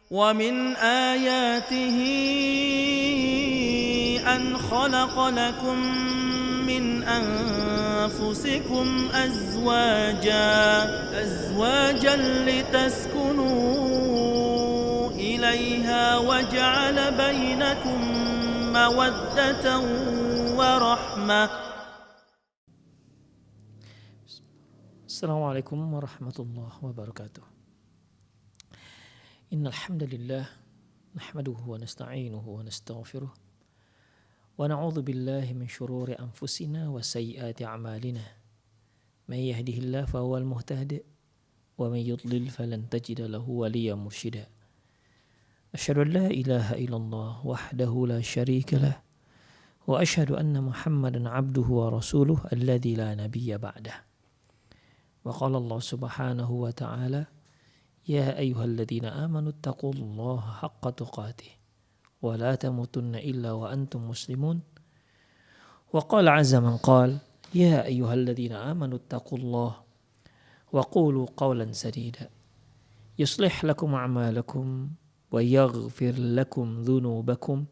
ومن آياته أن خلق لكم من أنفسكم أزواجا لتسكنوا إليها وجعل بينكم مودة ورحمة. Assalamualaikum warahmatullahi wabarakatuh. Innal hamdalillah nahmaduhu wa nasta'inuhu wa nastaghfiruh wa na'udzu billahi min shururi anfusina wa sayyiati a'malina. May yahdihillahu fahuwal muhtadi wa may yudlil falan tajida lahu waliyyan mursyida. Asyhadu an la ilaha illallah wahdahu la syarika lah wa asyhadu anna Muhammadan 'abduhu wa rasuluhu alladzi la nabiyya ba'dah. Wa qala Allah subhanahu wa ta'ala ya ayyuhalladzina amanu taqullaha haqqa tuqatih wa la tamutunna illa wa antum muslimun. Wa qala azza man qala ya ayyuhalladzina amanu taqullaha wa qulu qawlan sadida yuslih lakum a'malakum wa yaghfir lakum dhunubakum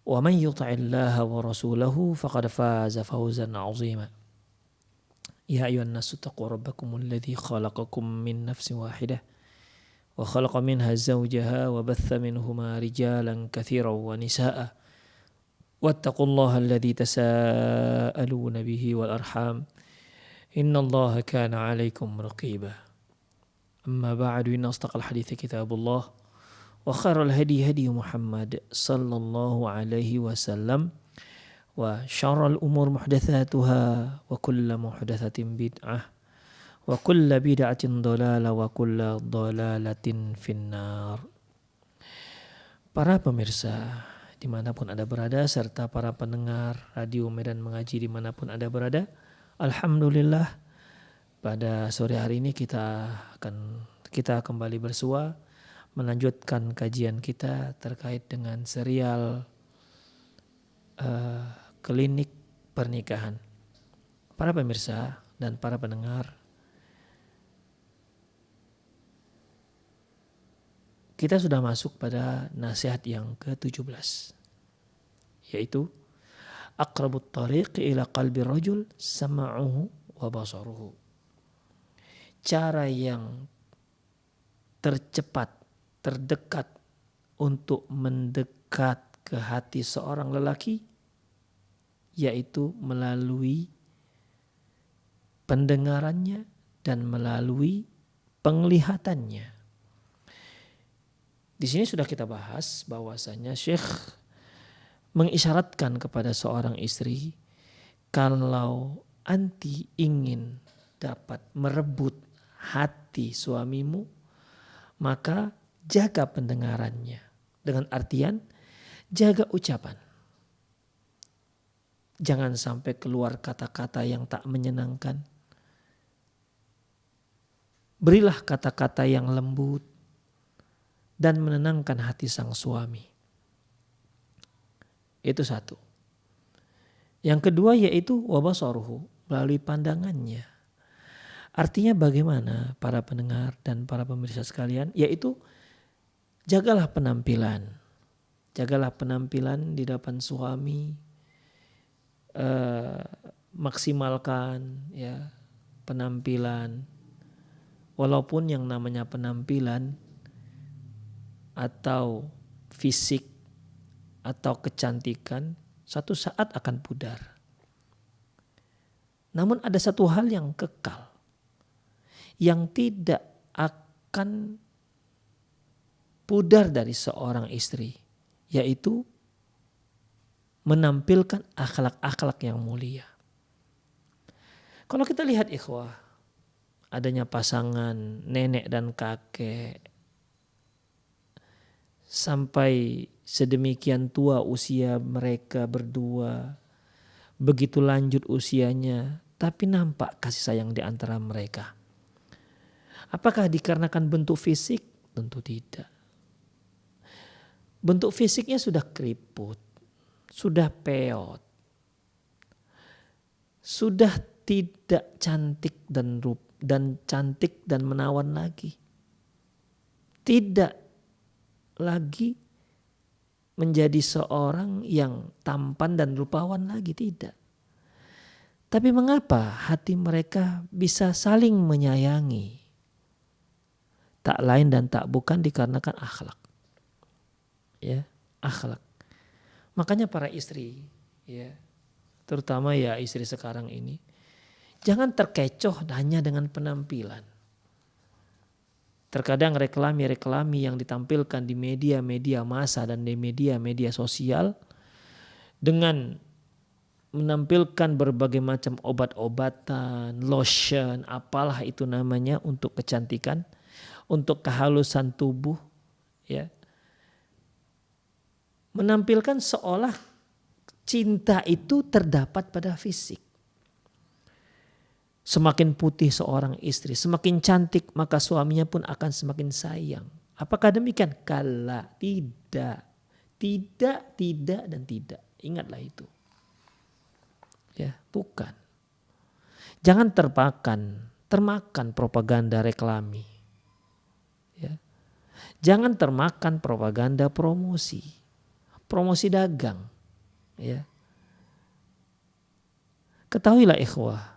wa man yuti'illaha wa rasulahu faqad faza fawzan 'azima. Ya ayyuhan nasu taqu rabbakumul ladzi khalaqakum min nafsin wahidah wa khalaqa minha zawjaha wa batha minhuma rijalan katsiran wa nisaa'a wattaqullaha alladzi tasaaluna bihi wal arham innallaha kana 'alaikum raqiba. Amma ba'du, inna asdaqal hadithi kitabullah wa khairal hadi hadi Muhammad sallallahu alaihi wasallam wa syarrul umur muhdatsatuha wa kullu muhdatsatin bid'ah wa kullu bid'atin dhalalah wa kullu dhalalatin finnar. Para pemirsa dimanapun Anda berada serta para pendengar Radio Medan Mengaji dimanapun Anda berada, alhamdulillah pada sore hari ini kita kembali bersua melanjutkan kajian kita terkait dengan serial klinik pernikahan. Para pemirsa dan para pendengar, kita sudah masuk pada nasihat yang ke-17, yaitu aqrabut tariq ila qalbi rajul sam'uhu wa basaruhu. Cara yang tercepat, terdekat untuk mendekat ke hati seorang lelaki yaitu melalui pendengarannya dan melalui penglihatannya. Di sini sudah kita bahas bahwasanya Syekh mengisyaratkan kepada seorang istri, kalau anti ingin dapat merebut hati suamimu, maka jaga pendengarannya. Dengan artian jaga ucapan. Jangan sampai keluar kata-kata yang tak menyenangkan. Berilah kata-kata yang lembut dan menenangkan hati sang suami. Itu satu. Yang kedua yaitu wabasaruhu, melalui pandangannya. Artinya bagaimana para pendengar dan para pemirsa sekalian? Yaitu jagalah penampilan. Jagalah penampilan di depan suami. Maksimalkan ya penampilan, walaupun yang namanya penampilan atau fisik atau kecantikan satu saat akan pudar. Namun ada satu hal yang kekal yang tidak akan pudar dari seorang istri, yaitu menampilkan akhlak-akhlak yang mulia. Kalau kita lihat ikhwah, adanya pasangan nenek dan kakek sampai sedemikian tua usia mereka berdua, begitu lanjut usianya, tapi nampak kasih sayang di antara mereka. Apakah dikarenakan bentuk fisik? Tentu tidak. Bentuk fisiknya sudah keriput, sudah peot, sudah tidak cantik dan cantik dan menawan lagi. Tidak lagi menjadi seorang yang tampan dan rupawan lagi, tidak. Tapi mengapa hati mereka bisa saling menyayangi? Tak lain dan tak bukan dikarenakan akhlak. Ya, akhlak. Makanya para istri, ya, terutama ya istri sekarang ini, jangan terkecoh hanya dengan penampilan. Terkadang reklami yang ditampilkan di media-media massa dan di media-media sosial dengan menampilkan berbagai macam obat-obatan, lotion, apalah itu namanya untuk kecantikan, untuk kehalusan tubuh, ya. Menampilkan seolah cinta itu terdapat pada fisik. Semakin putih seorang istri, semakin cantik maka suaminya pun akan semakin sayang. Apakah demikian? Kala, tidak. Tidak dan tidak. Ingatlah itu. Ya, bukan. Jangan termakan propaganda reklami. Ya. Jangan termakan propaganda promosi dagang. Ya. Ketahuilah ikhwah,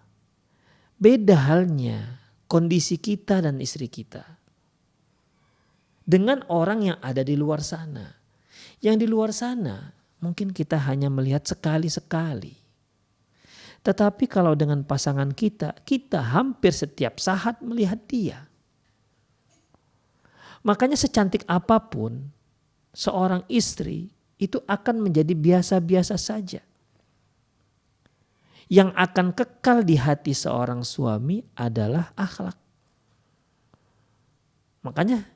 beda halnya kondisi kita dan istri kita dengan orang yang ada di luar sana. Yang di luar sana mungkin kita hanya melihat sekali-sekali. Tetapi kalau dengan pasangan kita hampir setiap saat melihat dia. Makanya secantik apapun seorang istri itu akan menjadi biasa-biasa saja. Yang akan kekal di hati seorang suami adalah akhlak. Makanya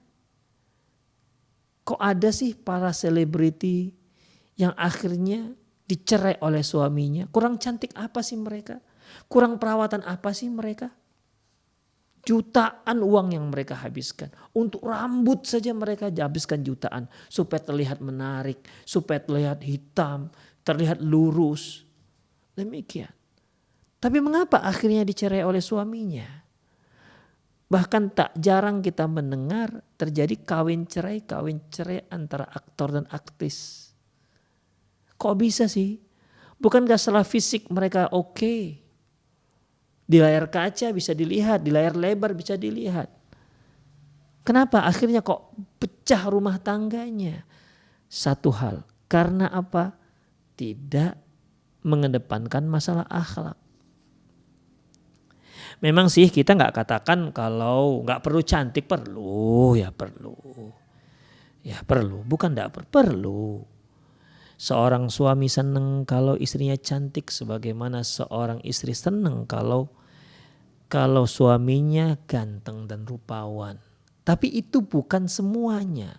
kok ada sih para selebriti yang akhirnya dicerai oleh suaminya? Kurang cantik apa sih mereka? Kurang perawatan apa sih mereka? Jutaan uang yang mereka habiskan. Untuk rambut saja mereka habiskan jutaan. Supaya terlihat menarik, supaya terlihat hitam, terlihat lurus. Demikian. Tapi mengapa akhirnya dicerai oleh suaminya? Bahkan tak jarang kita mendengar terjadi kawin cerai antara aktor dan aktris. Kok bisa sih? Bukankah setelah fisik mereka oke? Di layar kaca bisa dilihat, di layar lebar bisa dilihat. Kenapa akhirnya kok pecah rumah tangganya? Satu hal, karena apa? Tidak mengedepankan masalah akhlak. Memang sih kita gak katakan kalau gak perlu cantik, perlu. Bukan gak perlu. Seorang suami senang kalau istrinya cantik sebagaimana seorang istri senang kalau suaminya ganteng dan rupawan. Tapi itu bukan semuanya.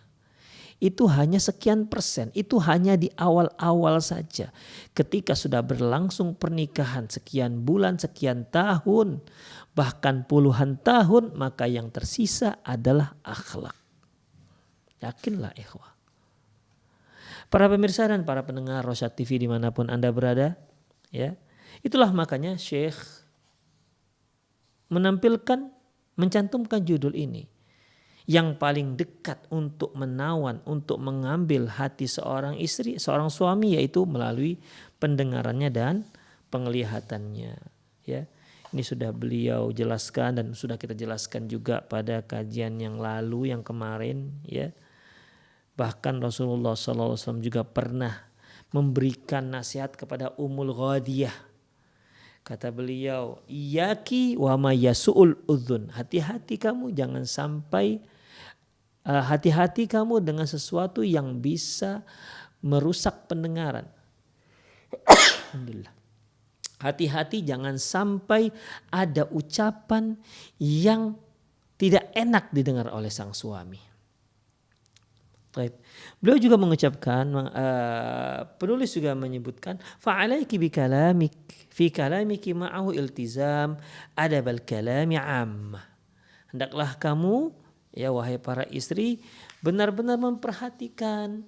Itu hanya sekian persen. Itu hanya di awal-awal saja. Ketika sudah berlangsung pernikahan sekian bulan, sekian tahun, bahkan puluhan tahun, maka yang tersisa adalah akhlak. Yakinlah ikhwah. Para pemirsa dan para pendengar Rosyad TV dimanapun Anda berada, ya, itulah makanya Syekh mencantumkan judul ini. Yang paling dekat untuk menawan, untuk mengambil hati seorang istri, seorang suami, yaitu melalui pendengarannya dan penglihatannya. Ya, ini sudah beliau jelaskan dan sudah kita jelaskan juga pada kajian yang lalu, yang kemarin, ya. Bahkan Rasulullah SAW juga pernah memberikan nasihat kepada Ummul Ghadiyah. Kata beliau, iyaki wa ma yasu'ul udhun. Hati-hati kamu jangan sampai, hati-hati kamu dengan sesuatu yang bisa merusak pendengaran. Alhamdulillah. Hati-hati jangan sampai ada ucapan yang tidak enak didengar oleh sang suami. Beliau juga mengucapkan, penulis juga menyebutkan, fa'alaiki bikalamik fi kalamiki ma'ahu iltizam adabal kalami ammah. Hendaklah kamu, ya wahai para istri, benar-benar memperhatikan,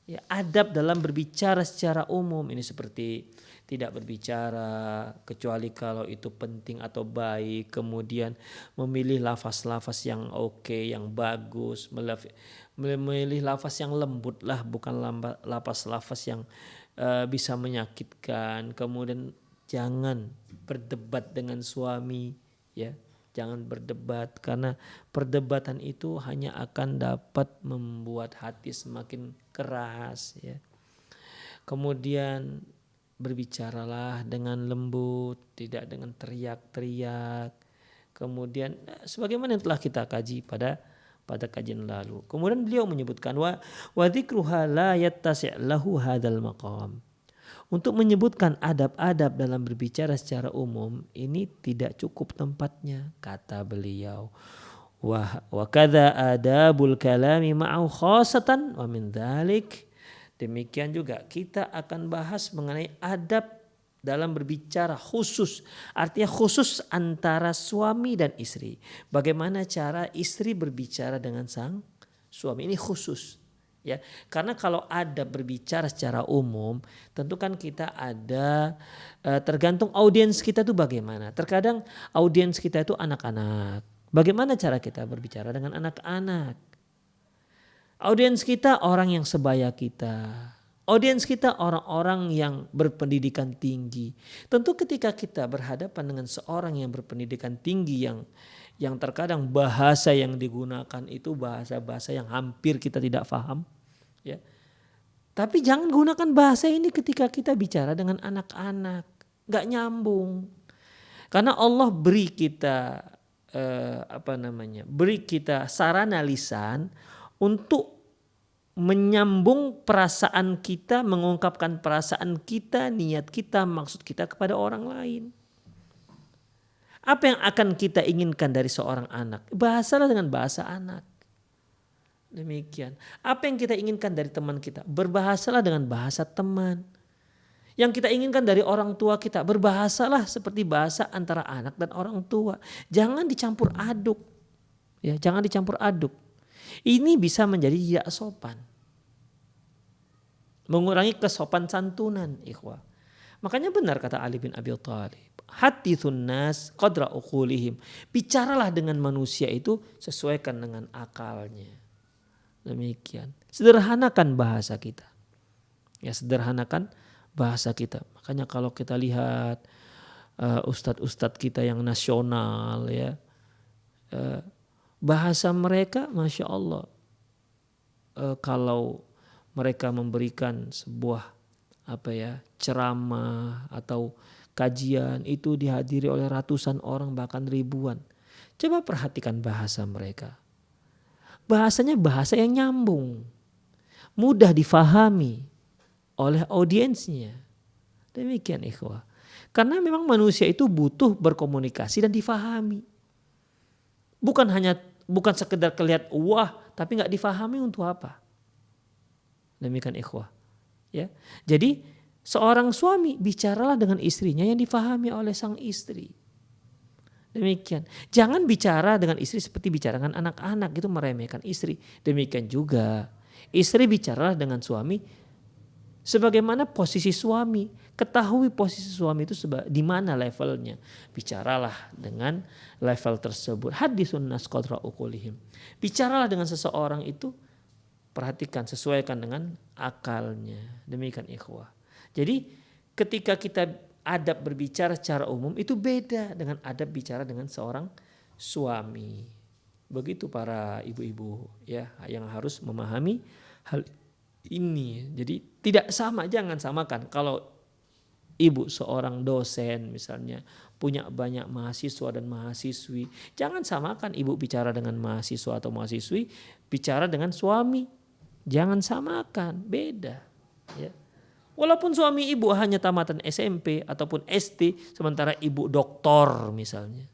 ya, adab dalam berbicara secara umum. Ini seperti tidak berbicara kecuali kalau itu penting atau baik, kemudian memilih lafaz-lafaz yang oke, yang bagus, memilih lafaz yang lembut lah, bukan lafaz-lafaz yang bisa menyakitkan. Kemudian jangan berdebat dengan suami, ya. Jangan berdebat, karena perdebatan itu hanya akan dapat membuat hati semakin keras, ya. Kemudian berbicaralah dengan lembut, tidak dengan teriak-teriak. Kemudian sebagaimana yang telah kita kaji pada kajian lalu. Kemudian beliau menyebutkan wa dzikruha la yattasi' lahu hadzal maqam. Untuk menyebutkan adab-adab dalam berbicara secara umum ini tidak cukup tempatnya, kata beliau. Wa kadza adabul kalami ma'u khassatan wa min dzalik. Demikian juga kita akan bahas mengenai adab dalam berbicara khusus. Artinya khusus antara suami dan istri. Bagaimana cara istri berbicara dengan sang suami, ini khusus. Ya, karena kalau ada berbicara secara umum, tentu kan kita ada tergantung audiens kita tuh bagaimana. Terkadang audiens kita itu anak-anak. Bagaimana cara kita berbicara dengan anak-anak? Audiens kita orang yang sebaya kita. Audiens kita orang-orang yang berpendidikan tinggi. Tentu ketika kita berhadapan dengan seorang yang berpendidikan tinggi yang terkadang bahasa yang digunakan itu bahasa-bahasa yang hampir kita tidak paham, ya. Tapi jangan gunakan bahasa ini ketika kita bicara dengan anak-anak, nggak nyambung. Karena Allah beri kita beri kita sarana lisan untuk menyambung perasaan kita, mengungkapkan perasaan kita, niat kita, maksud kita kepada orang lain. Apa yang akan kita inginkan dari seorang anak? Bahasalah dengan bahasa anak. Demikian. Apa yang kita inginkan dari teman kita? Berbahasalah dengan bahasa teman. Yang kita inginkan dari orang tua kita, berbahasalah seperti bahasa antara anak dan orang tua. Jangan dicampur aduk. Ya, jangan dicampur aduk. Ini bisa menjadi tidak sopan. Mengurangi kesopan santunan, ikhwah. Makanya benar kata Ali bin Abi Thalib. Hadithun nas qadra uqulihim. Bicaralah dengan manusia itu sesuaikan dengan akalnya. Demikian. Sederhanakan bahasa kita. Ya, sederhanakan bahasa kita. Makanya kalau kita lihat ustadz-ustadz kita yang nasional, ya, bahasa mereka Masya Allah, kalau mereka memberikan sebuah ceramah atau kajian itu dihadiri oleh ratusan orang bahkan ribuan. Coba perhatikan bahasa mereka. Bahasanya bahasa yang nyambung, mudah difahami oleh audiensnya. Demikian ikhwah. Karena memang manusia itu butuh berkomunikasi dan difahami. Bukan sekedar kelihatan wah, tapi nggak difahami untuk apa. Demikian ikhwah. Ya, jadi seorang suami bicaralah dengan istrinya yang difahami oleh sang istri. Demikian. Jangan bicara dengan istri seperti bicara dengan anak-anak, itu meremehkan istri. Demikian juga istri bicaralah dengan suami sebagaimana posisi suami. Ketahui posisi suami itu di mana levelnya. Bicaralah dengan level tersebut. Hadithun nas qadra uqulihim. Bicaralah dengan seseorang itu, perhatikan, sesuaikan dengan akalnya. Demikian ikhwah. Jadi ketika kita adab berbicara secara umum itu beda dengan adab bicara dengan seorang suami. Begitu para ibu-ibu, ya, yang harus memahami hal ini. Jadi tidak sama, jangan samakan. Kalau ibu seorang dosen misalnya punya banyak mahasiswa dan mahasiswi, jangan samakan ibu bicara dengan mahasiswa atau mahasiswi bicara dengan suami. Jangan samakan, beda, ya. Walaupun suami ibu hanya tamatan SMP ataupun SD, sementara ibu doktor misalnya.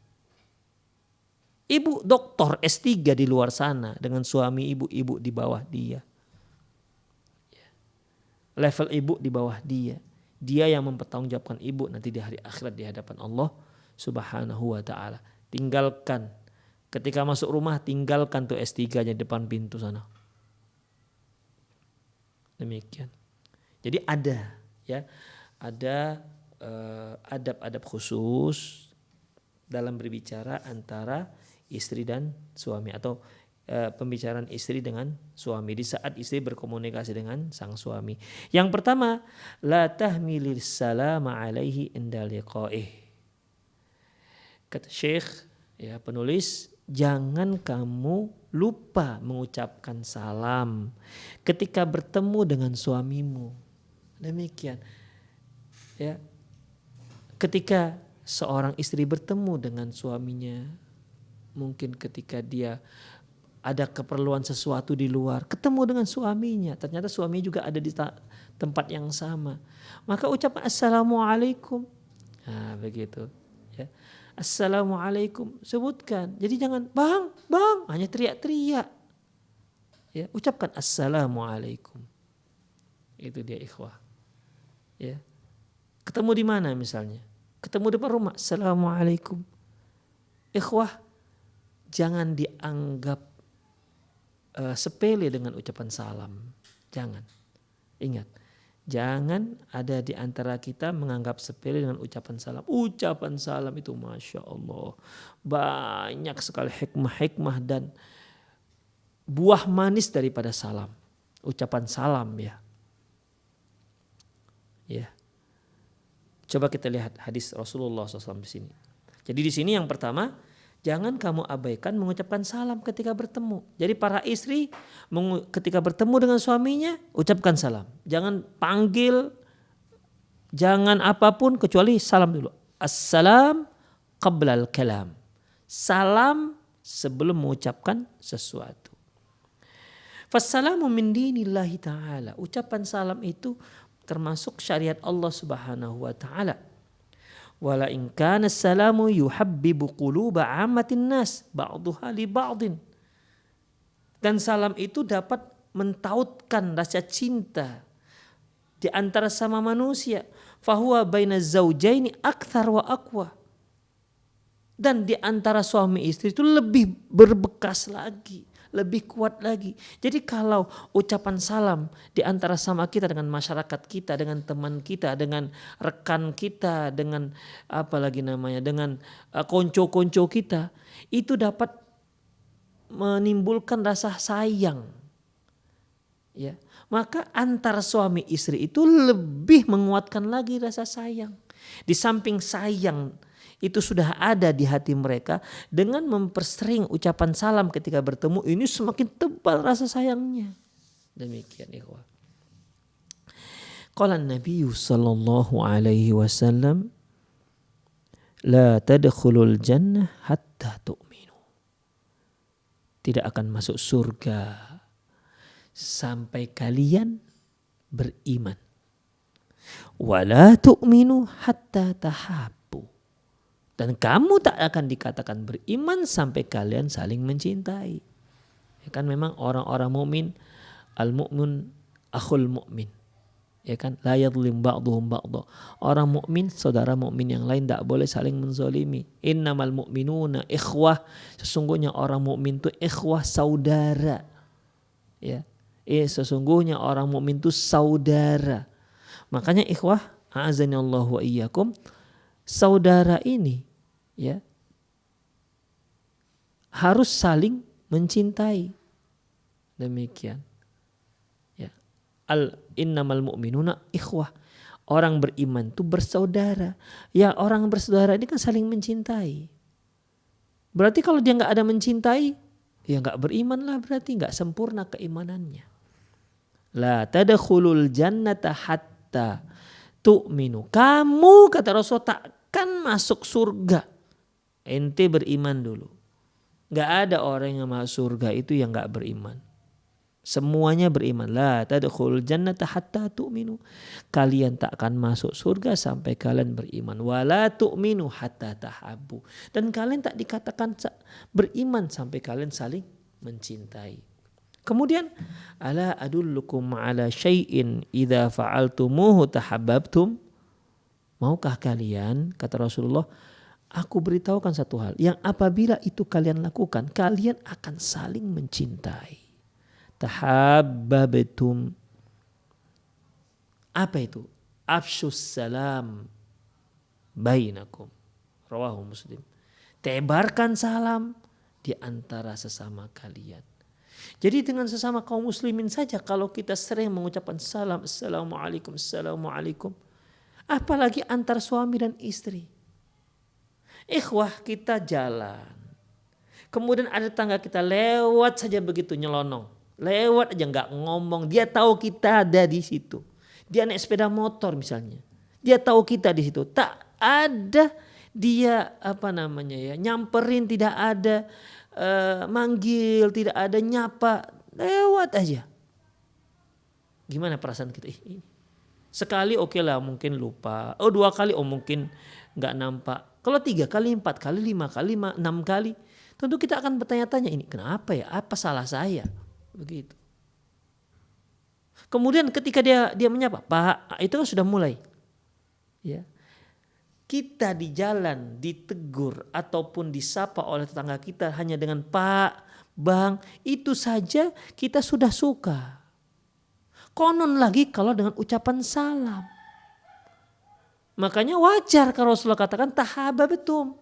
Ibu doktor S3 di luar sana dengan suami ibu di bawah dia. Level ibu di bawah dia. Dia yang mempertanggungjawabkan ibu nanti di hari akhirat di hadapan Allah Subhanahu wa ta'ala. Tinggalkan. Ketika masuk rumah tinggalkan tuh S3-nya depan pintu sana. Demikian. Jadi ada adab-adab khusus dalam berbicara antara istri dan suami atau pembicaraan istri dengan suami di saat istri berkomunikasi dengan sang suami. Yang pertama, la tahmilis salama alaihi inda liqa'ih. Kata Syekh, ya penulis, jangan kamu lupa mengucapkan salam ketika bertemu dengan suamimu. Demikian. Ya. Ketika seorang istri bertemu dengan suaminya, mungkin ketika dia ada keperluan sesuatu di luar, ketemu dengan suaminya, ternyata suami juga ada di tempat yang sama, maka ucapkan assalamualaikum. Nah, begitu. Ya. Assalamualaikum, sebutkan. Jadi jangan bang, hanya teriak-teriak. Ya, ucapkan assalamualaikum. Itu dia ikhwah. Ya. Ketemu di mana misalnya? Ketemu depan rumah, assalamualaikum. Ikhwah, jangan dianggap sepele dengan ucapan salam. Jangan. Ingat, jangan ada di antara kita menganggap sepele dengan ucapan salam. Ucapan salam itu Masya Allah, banyak sekali hikmah-hikmah dan buah manis daripada salam. Ucapan salam ya. Ya. Coba kita lihat hadis Rasulullah SAW di sini. Jadi di sini yang pertama, jangan kamu abaikan mengucapkan salam ketika bertemu. Jadi para istri ketika bertemu dengan suaminya, ucapkan salam. Jangan panggil, jangan apapun kecuali salam dulu. Assalam qabla al-kalam. Salam sebelum mengucapkan sesuatu. Fassalamu min dinillahi ta'ala. Ucapan salam itu termasuk syariat Allah Subhanahu wa taala. Wala in kana salamu yuhabbibu quluba ammatin nas ba'dhuha li ba'din. Dan salam itu dapat mentautkan rasa cinta di antara sama manusia. Fahuwa baina zaujaini akthar wa aqwa. Dan di antara suami istri itu lebih berbekas lagi, lebih kuat lagi. Jadi kalau ucapan salam di antara sama kita dengan masyarakat kita, dengan teman kita, dengan rekan kita, dengan dengan konco-konco kita, itu dapat menimbulkan rasa sayang. Ya, maka antara suami istri itu lebih menguatkan lagi rasa sayang. Di samping sayang itu sudah ada di hati mereka, dengan mempersering ucapan salam ketika bertemu, ini semakin tebal rasa sayangnya. Demikian ikhwah. Qala Nabi sallallahu alaihi wasallam, la tadkhulul jannah hatta tu'minu. Tidak akan masuk surga sampai kalian beriman. Wa la tu'minu hatta tahab. Dan kamu tak akan dikatakan beriman sampai kalian saling mencintai. Ya kan memang orang-orang mukmin, al-mu'min akhul mu'min. Ya kan, la yadhlim ba'dhum ba'dha. Orang mukmin, saudara mukmin yang lain tak boleh saling menzalimi. Innamal mu'minuna ikhwah. Sesungguhnya orang mukmin itu ikhwah, saudara. Ya. Sesungguhnya orang mukmin itu saudara. Makanya ikhwah, a'azanillahu wa iyyakum, saudara ini ya harus saling mencintai. Demikian. Ya. Innamal mu'minuna ikhwah. Orang beriman itu bersaudara. Ya, orang bersaudara ini kan saling mencintai. Berarti kalau dia nggak ada mencintai, ya nggak beriman lah, berarti nggak sempurna keimanannya. La tadkhulul jannata hatta tu'minu. Kamu kata Rasul takkan masuk surga. Ente beriman dulu. Gak ada orang yang masuk surga itu yang gak beriman. Semuanya beriman. La tadkhulul jannata hatta tu'minu. Kalian tak akan masuk surga sampai kalian beriman. Wala tu'minu hatta tahabbu. Dan kalian tak dikatakan beriman sampai kalian saling mencintai. Kemudian, ala adullukum ala syai'in idza fa'altumuhu tahabbabtum. Maukah kalian, kata Rasulullah, aku beritahukan satu hal yang apabila itu kalian lakukan, kalian akan saling mencintai. Tahabbabtum. Apa itu? Afshus salam bainakum. Rawahu Muslim. Tebarkan salam di antara sesama kalian. Jadi dengan sesama kaum muslimin saja kalau kita sering mengucapkan salam, assalamualaikum, assalamualaikum. Apalagi antar suami dan istri. Ikhwah, kita jalan. Kemudian ada tetangga kita lewat saja begitu nyelonong. Lewat aja nggak ngomong. Dia tahu kita ada di situ. Dia naik sepeda motor misalnya. Dia tahu kita di situ. Tak ada dia nyamperin, tidak ada manggil, tidak ada nyapa, lewat aja. Gimana perasaan kita? Sekali oke lah mungkin lupa. 2 kali mungkin nggak nampak. Kalau 3 kali, 4 kali, 5 kali, 6 kali, tentu kita akan bertanya-tanya, ini kenapa ya? Apa salah saya? Begitu. Kemudian ketika dia menyapa, Pak, itu kan sudah mulai. Ya. Kita di jalan ditegur ataupun disapa oleh tetangga kita hanya dengan Pak, Bang, itu saja kita sudah suka. Konon lagi kalau dengan ucapan salam. Makanya wajar kalau Rasulullah katakan tahabatum.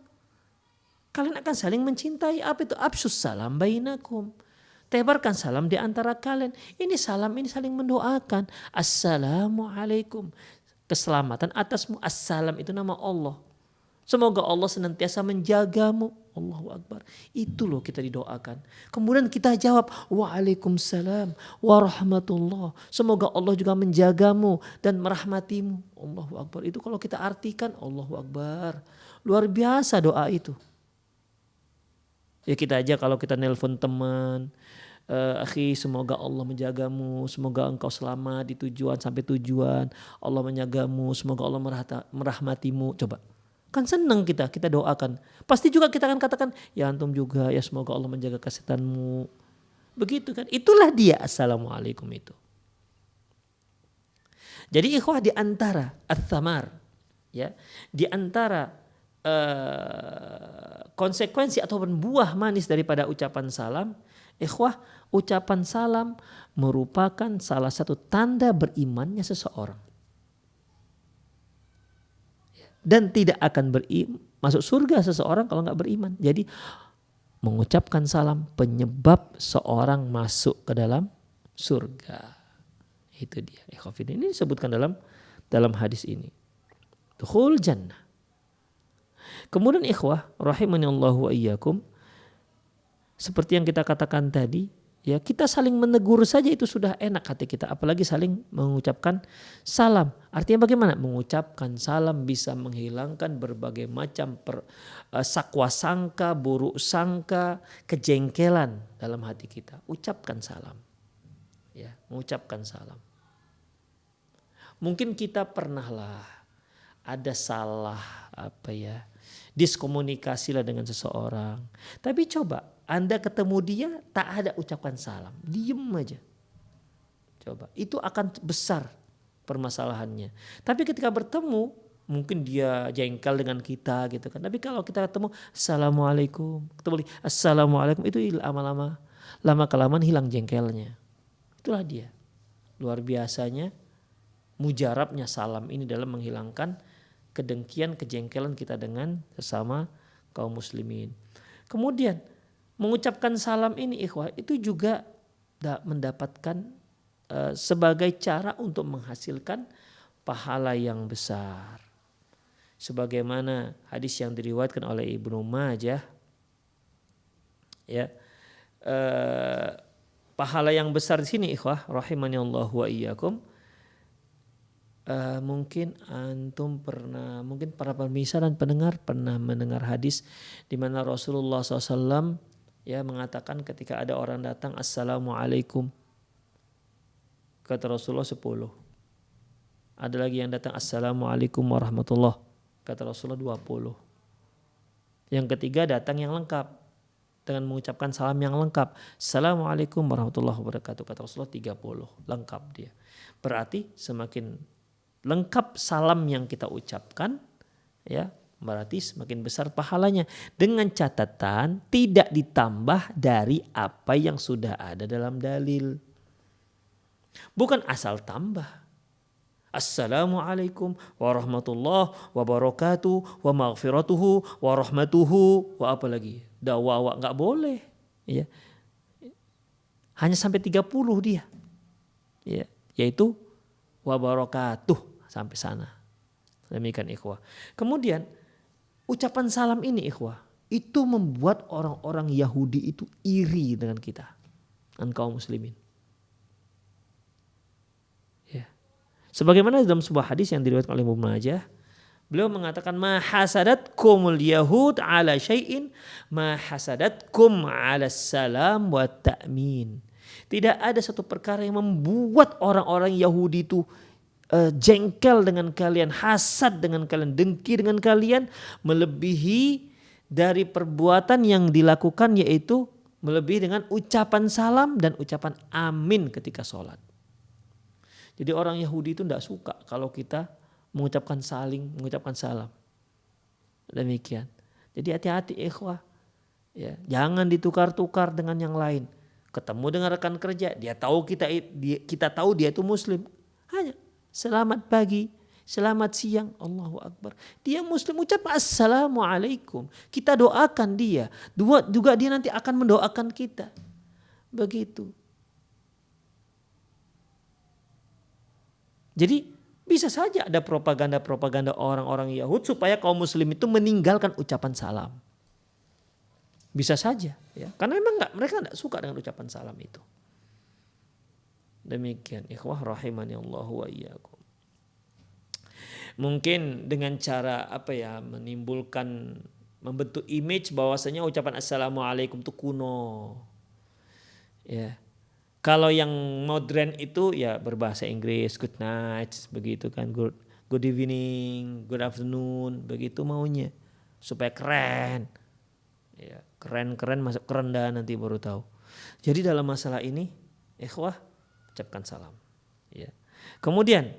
Kalian akan saling mencintai. Apa itu? Absus salam bainakum. Tebarkan salam di antara kalian. Ini salam ini saling mendoakan. Assalamualaikum. Keselamatan atasmu. Assalam itu nama Allah. Semoga Allah senantiasa menjagamu. Allahu Akbar. Itu loh kita didoakan. Kemudian kita jawab, Waalaikumsalam warahmatullah. Semoga Allah juga menjagamu dan merahmatimu. Allahu Akbar. Itu kalau kita artikan, Allahu Akbar. Luar biasa doa itu. Ya kita aja kalau kita nelpon teman, akhi semoga Allah menjagamu, semoga engkau selamat di tujuan sampai tujuan, Allah menjagamu, semoga Allah merahmatimu. Coba, kan senang kita doakan. Pasti juga kita akan katakan, ya antum juga ya semoga Allah menjaga kesehatanmu. Begitu kan, itulah dia assalamualaikum itu. Jadi ikhwah di antara ats-tsamar, ya, di antara konsekuensi ataupun buah manis daripada ucapan salam, ikhwah, ucapan salam merupakan salah satu tanda berimannya seseorang. Dan tidak akan masuk surga seseorang kalau nggak beriman. Jadi mengucapkan salam penyebab seorang masuk ke dalam surga. Itu dia. Ini disebutkan dalam hadis ini. Dukhul jannah. Kemudian ikhwah rahimanallahu wa iyyakum, seperti yang kita katakan tadi, ya kita saling menegur saja itu sudah enak hati kita, apalagi saling mengucapkan salam. Artinya bagaimana? Mengucapkan salam bisa menghilangkan berbagai macam sakwa sangka, buruk sangka, kejengkelan dalam hati kita. Ucapkan salam. Ya, mengucapkan salam. Mungkin kita pernahlah ada salah diskomunikasilah dengan seseorang. Tapi coba Anda ketemu dia tak ada ucapan salam, diem aja. Coba, itu akan besar permasalahannya. Tapi ketika bertemu mungkin dia jengkel dengan kita gitu kan. Tapi kalau kita ketemu assalamualaikum, ketemu assalamualaikum, itu lama kelamaan hilang jengkelnya. Itulah dia. Luar biasanya mujarabnya salam ini dalam menghilangkan kedengkian, kejengkelan kita dengan sesama kaum muslimin. Kemudian mengucapkan salam ini ikhwah itu juga mendapatkan sebagai cara untuk menghasilkan pahala yang besar. Sebagaimana hadis yang diriwayatkan oleh Ibnu Majah, ya, pahala yang besar di sini ikhwah rahimanallahu wa iyyakum. Mungkin antum mungkin para pemirsa dan pendengar pernah mendengar hadis di mana Rasulullah SAW ya mengatakan ketika ada orang datang assalamualaikum, kata Rasulullah 10. Ada lagi yang datang assalamualaikum warahmatullah, kata Rasulullah 20. Yang ketiga datang yang lengkap dengan mengucapkan salam yang lengkap, assalamualaikum warahmatullahi wabarakatuh, kata Rasulullah 30, lengkap dia. Berarti semakin lengkap salam yang kita ucapkan, ya berarti semakin besar pahalanya. Dengan catatan tidak ditambah dari apa yang sudah ada dalam dalil. Bukan asal tambah. Assalamualaikum warahmatullahi wabarakatuh wa maghfiratuhu wa rahmatuhu wa apa lagi? Dawa nggak boleh. Ya. Hanya sampai 30 dia. Ya, yaitu wa barakatuh sampai sana. Demikian ikhwah. Kemudian ucapan salam ini ikhwah, itu membuat orang-orang Yahudi itu iri dengan kita, dengan kaum muslimin. Ya. Sebagaimana dalam sebuah hadis yang diriwayatkan oleh Ibnu Majah, beliau mengatakan ma hasadatkumul yahud ala syai'in ma hasadatkum ala salam wa ta'min. Tidak ada satu perkara yang membuat orang-orang Yahudi itu jengkel dengan kalian, hasad dengan kalian, dengki dengan kalian melebihi dari perbuatan yang dilakukan, yaitu melebihi dengan ucapan salam dan ucapan amin ketika sholat. Jadi orang Yahudi itu tidak suka kalau kita mengucapkan salam. Demikian. Jadi hati-hati ikhwah. Ya, jangan ditukar-tukar dengan yang lain. Ketemu dengan rekan kerja, dia tahu kita tahu dia itu muslim. Hanya selamat pagi, selamat siang, Allahu Akbar. Dia muslim, ucap assalamualaikum. Kita doakan dia. Juga dia nanti akan mendoakan kita. Begitu. Jadi bisa saja ada propaganda orang-orang Yahudi supaya kaum muslim itu meninggalkan ucapan salam. Bisa saja, ya. Karena memang mereka enggak suka dengan ucapan salam itu. Demikian ikhwah rahimani Allah wa iyyakum. Mungkin dengan cara membentuk image bahwasanya ucapan assalamualaikum itu kuno. Ya. Kalau yang modern itu ya berbahasa Inggris, good night, begitu kan, good evening, good afternoon, begitu maunya supaya keren. Ya, keren masuk kerendahan nanti baru tahu. Jadi dalam masalah ini, ikhwah, ucapkan salam. Ya. Kemudian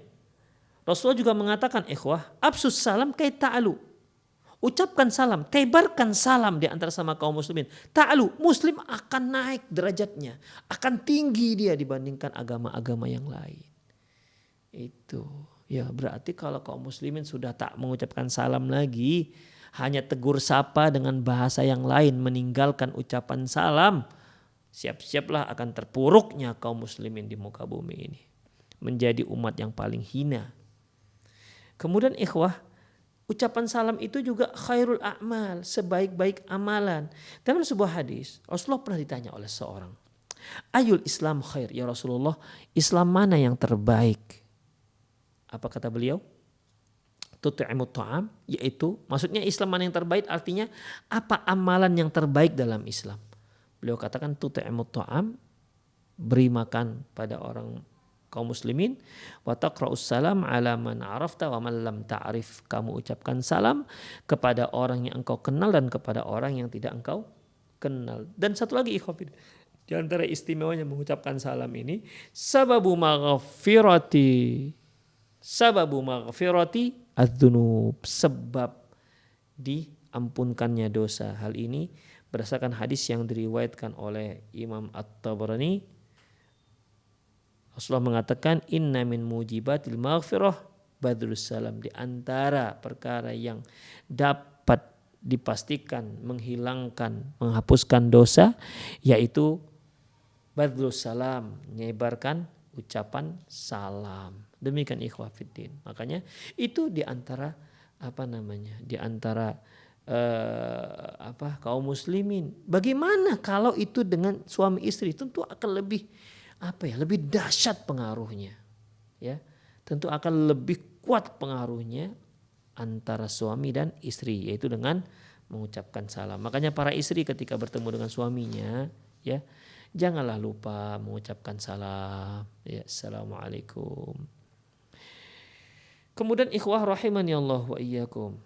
Rasulullah juga mengatakan, ikhwah, absus salam kait ta'alu. Ucapkan salam, tebarkan salam di antara sama kaum muslimin. Ta'alu, muslim akan naik derajatnya, akan tinggi dia dibandingkan agama-agama yang lain. Itu. Ya, berarti kalau kaum muslimin sudah tak mengucapkan salam lagi, hanya tegur sapa dengan bahasa yang lain, meninggalkan ucapan salam, siap-siaplah akan terpuruknya kaum muslimin di muka bumi ini. Menjadi umat yang paling hina. Kemudian ikhwah, ucapan salam itu juga khairul a'mal, sebaik-baik amalan. Dalam sebuah hadis, Rasulullah pernah ditanya oleh seorang, ayul Islam khair, ya Rasulullah, Islam mana yang terbaik? Apa kata beliau? Tut'imut ta'am, yaitu maksudnya Islam mana yang terbaik, artinya apa amalan yang terbaik dalam Islam. Beliau katakan tut'imut ta'am, beri makan pada orang kaum muslimin, wa taqra'us salam ala man arafta wa man lam ta'rif, kamu ucapkan salam kepada orang yang engkau kenal dan kepada orang yang tidak engkau kenal. Dan satu lagi ikhwah, di antara istimewanya mengucapkan salam ini, sababu maghfirati adzunub, sebab diampunkannya dosa. Hal ini berdasarkan hadis yang diriwayatkan oleh Imam At-Tabarani. Rasulullah mengatakan inna min mujibatil maghfirah badrus salam, di antara perkara yang dapat dipastikan menghilangkan, menghapuskan dosa, yaitu badrus salam, menyebarkan ucapan salam. Demikian ikhwah fiddin. Makanya itu di antara kaum muslimin. Bagaimana kalau itu dengan suami istri? Tentu akan lebih dahsyat pengaruhnya. Ya, tentu akan lebih kuat pengaruhnya antara suami dan istri, yaitu dengan mengucapkan salam. Makanya para istri ketika bertemu dengan suaminya, ya, janganlah lupa mengucapkan salam. Ya, assalamualaikum. Kemudian ikhwah rahimani Allah wa iyyakum.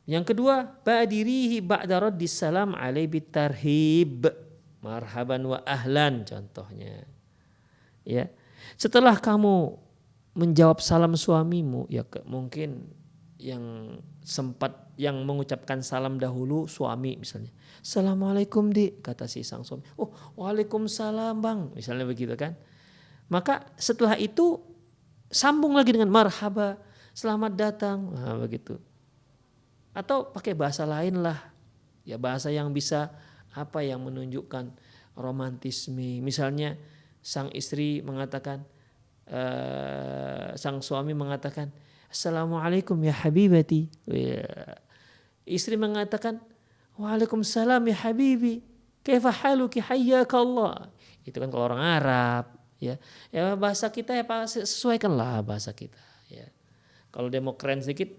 Yang kedua, badirihi ba'da raddis salam alaihi bitarhib. Marhaban wa ahlan contohnya. Ya. Setelah kamu menjawab salam suamimu, ya mungkin yang mengucapkan salam dahulu suami misalnya. Assalamualaikum Dik, kata si sang suami. Oh, waalaikumsalam Bang, misalnya begitu kan. Maka setelah itu sambung lagi dengan marhaba, selamat datang, nah, begitu. Atau pakai bahasa lain lah, ya bahasa yang bisa apa yang menunjukkan romantisme. Misalnya sang istri mengatakan, sang suami mengatakan, Assalamualaikum ya habibati. Ya. Istri mengatakan, Waalaikumsalam ya habibi. Kaifa haluki hayyakallah. Itu kan kalau orang Arab, ya. Ya bahasa kita ya sesuaikanlah bahasa kita, ya. Kalau dia mau keren sedikit,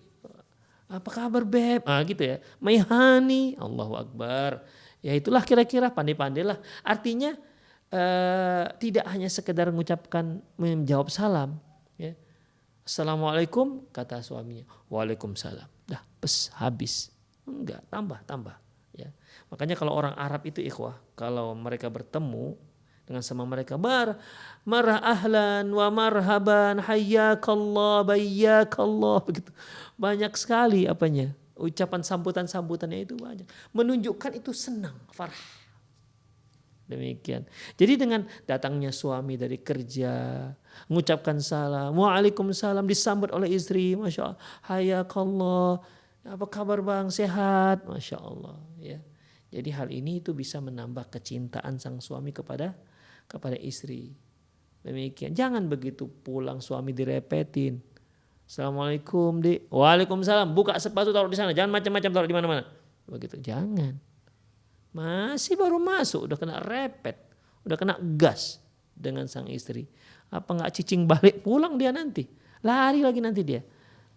apa kabar beb? Ah gitu ya. Maihani, Allahu Akbar. Ya itulah kira-kira pandai-pandailah. Artinya tidak hanya sekedar menjawab salam, ya. Assalamualaikum kata suaminya. Waalaikumsalam. Dah habis. Enggak, tambah. Ya. Makanya kalau orang Arab itu ikhwah, kalau mereka bertemu dengan sama mereka marah ahlan wa marhaban hayyakallah bayyakallah begitu. Banyak sekali apanya, ucapan sambutannya itu banyak. Menunjukkan itu senang, farah. Demikian. Jadi dengan datangnya suami dari kerja, mengucapkan salam, waalaikumsalam, disambut oleh istri, masya Allah, hayakallah, apa kabar bang, sehat, masya Allah. Ya. Jadi hal ini itu bisa menambah kecintaan sang suami kepada istri. Demikian. Jangan begitu pulang suami direpetin. Assalamualaikum di, waalaikumsalam, buka sepatu taruh di sana, jangan macam-macam taruh di mana-mana. Begitu, jangan. Masih baru masuk udah kena repet, udah kena gas dengan sang istri. Apa nggak cicing balik pulang dia nanti, lari lagi nanti dia.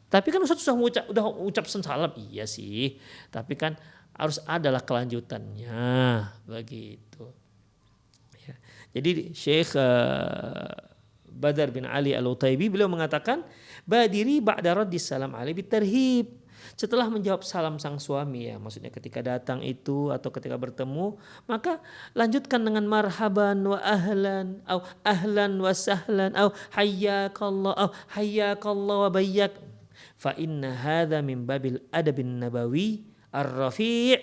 Tapi kan Ustaz udah ucap salam, iya sih. Tapi kan harus adalah kelanjutannya, begitu. Ya. Jadi Syekh Badar bin Ali Al-Utaibi beliau mengatakan, badiri ba'da raddis salam alaihi bitarhib. Setelah menjawab salam sang suami, ya maksudnya ketika datang itu atau ketika bertemu, maka lanjutkan dengan marhaban wa ahlan atau ahlan wa sahlan atau hayyakallah wa bayyak. Fa inna hadza min babil adabin nabawi ar-rafi'.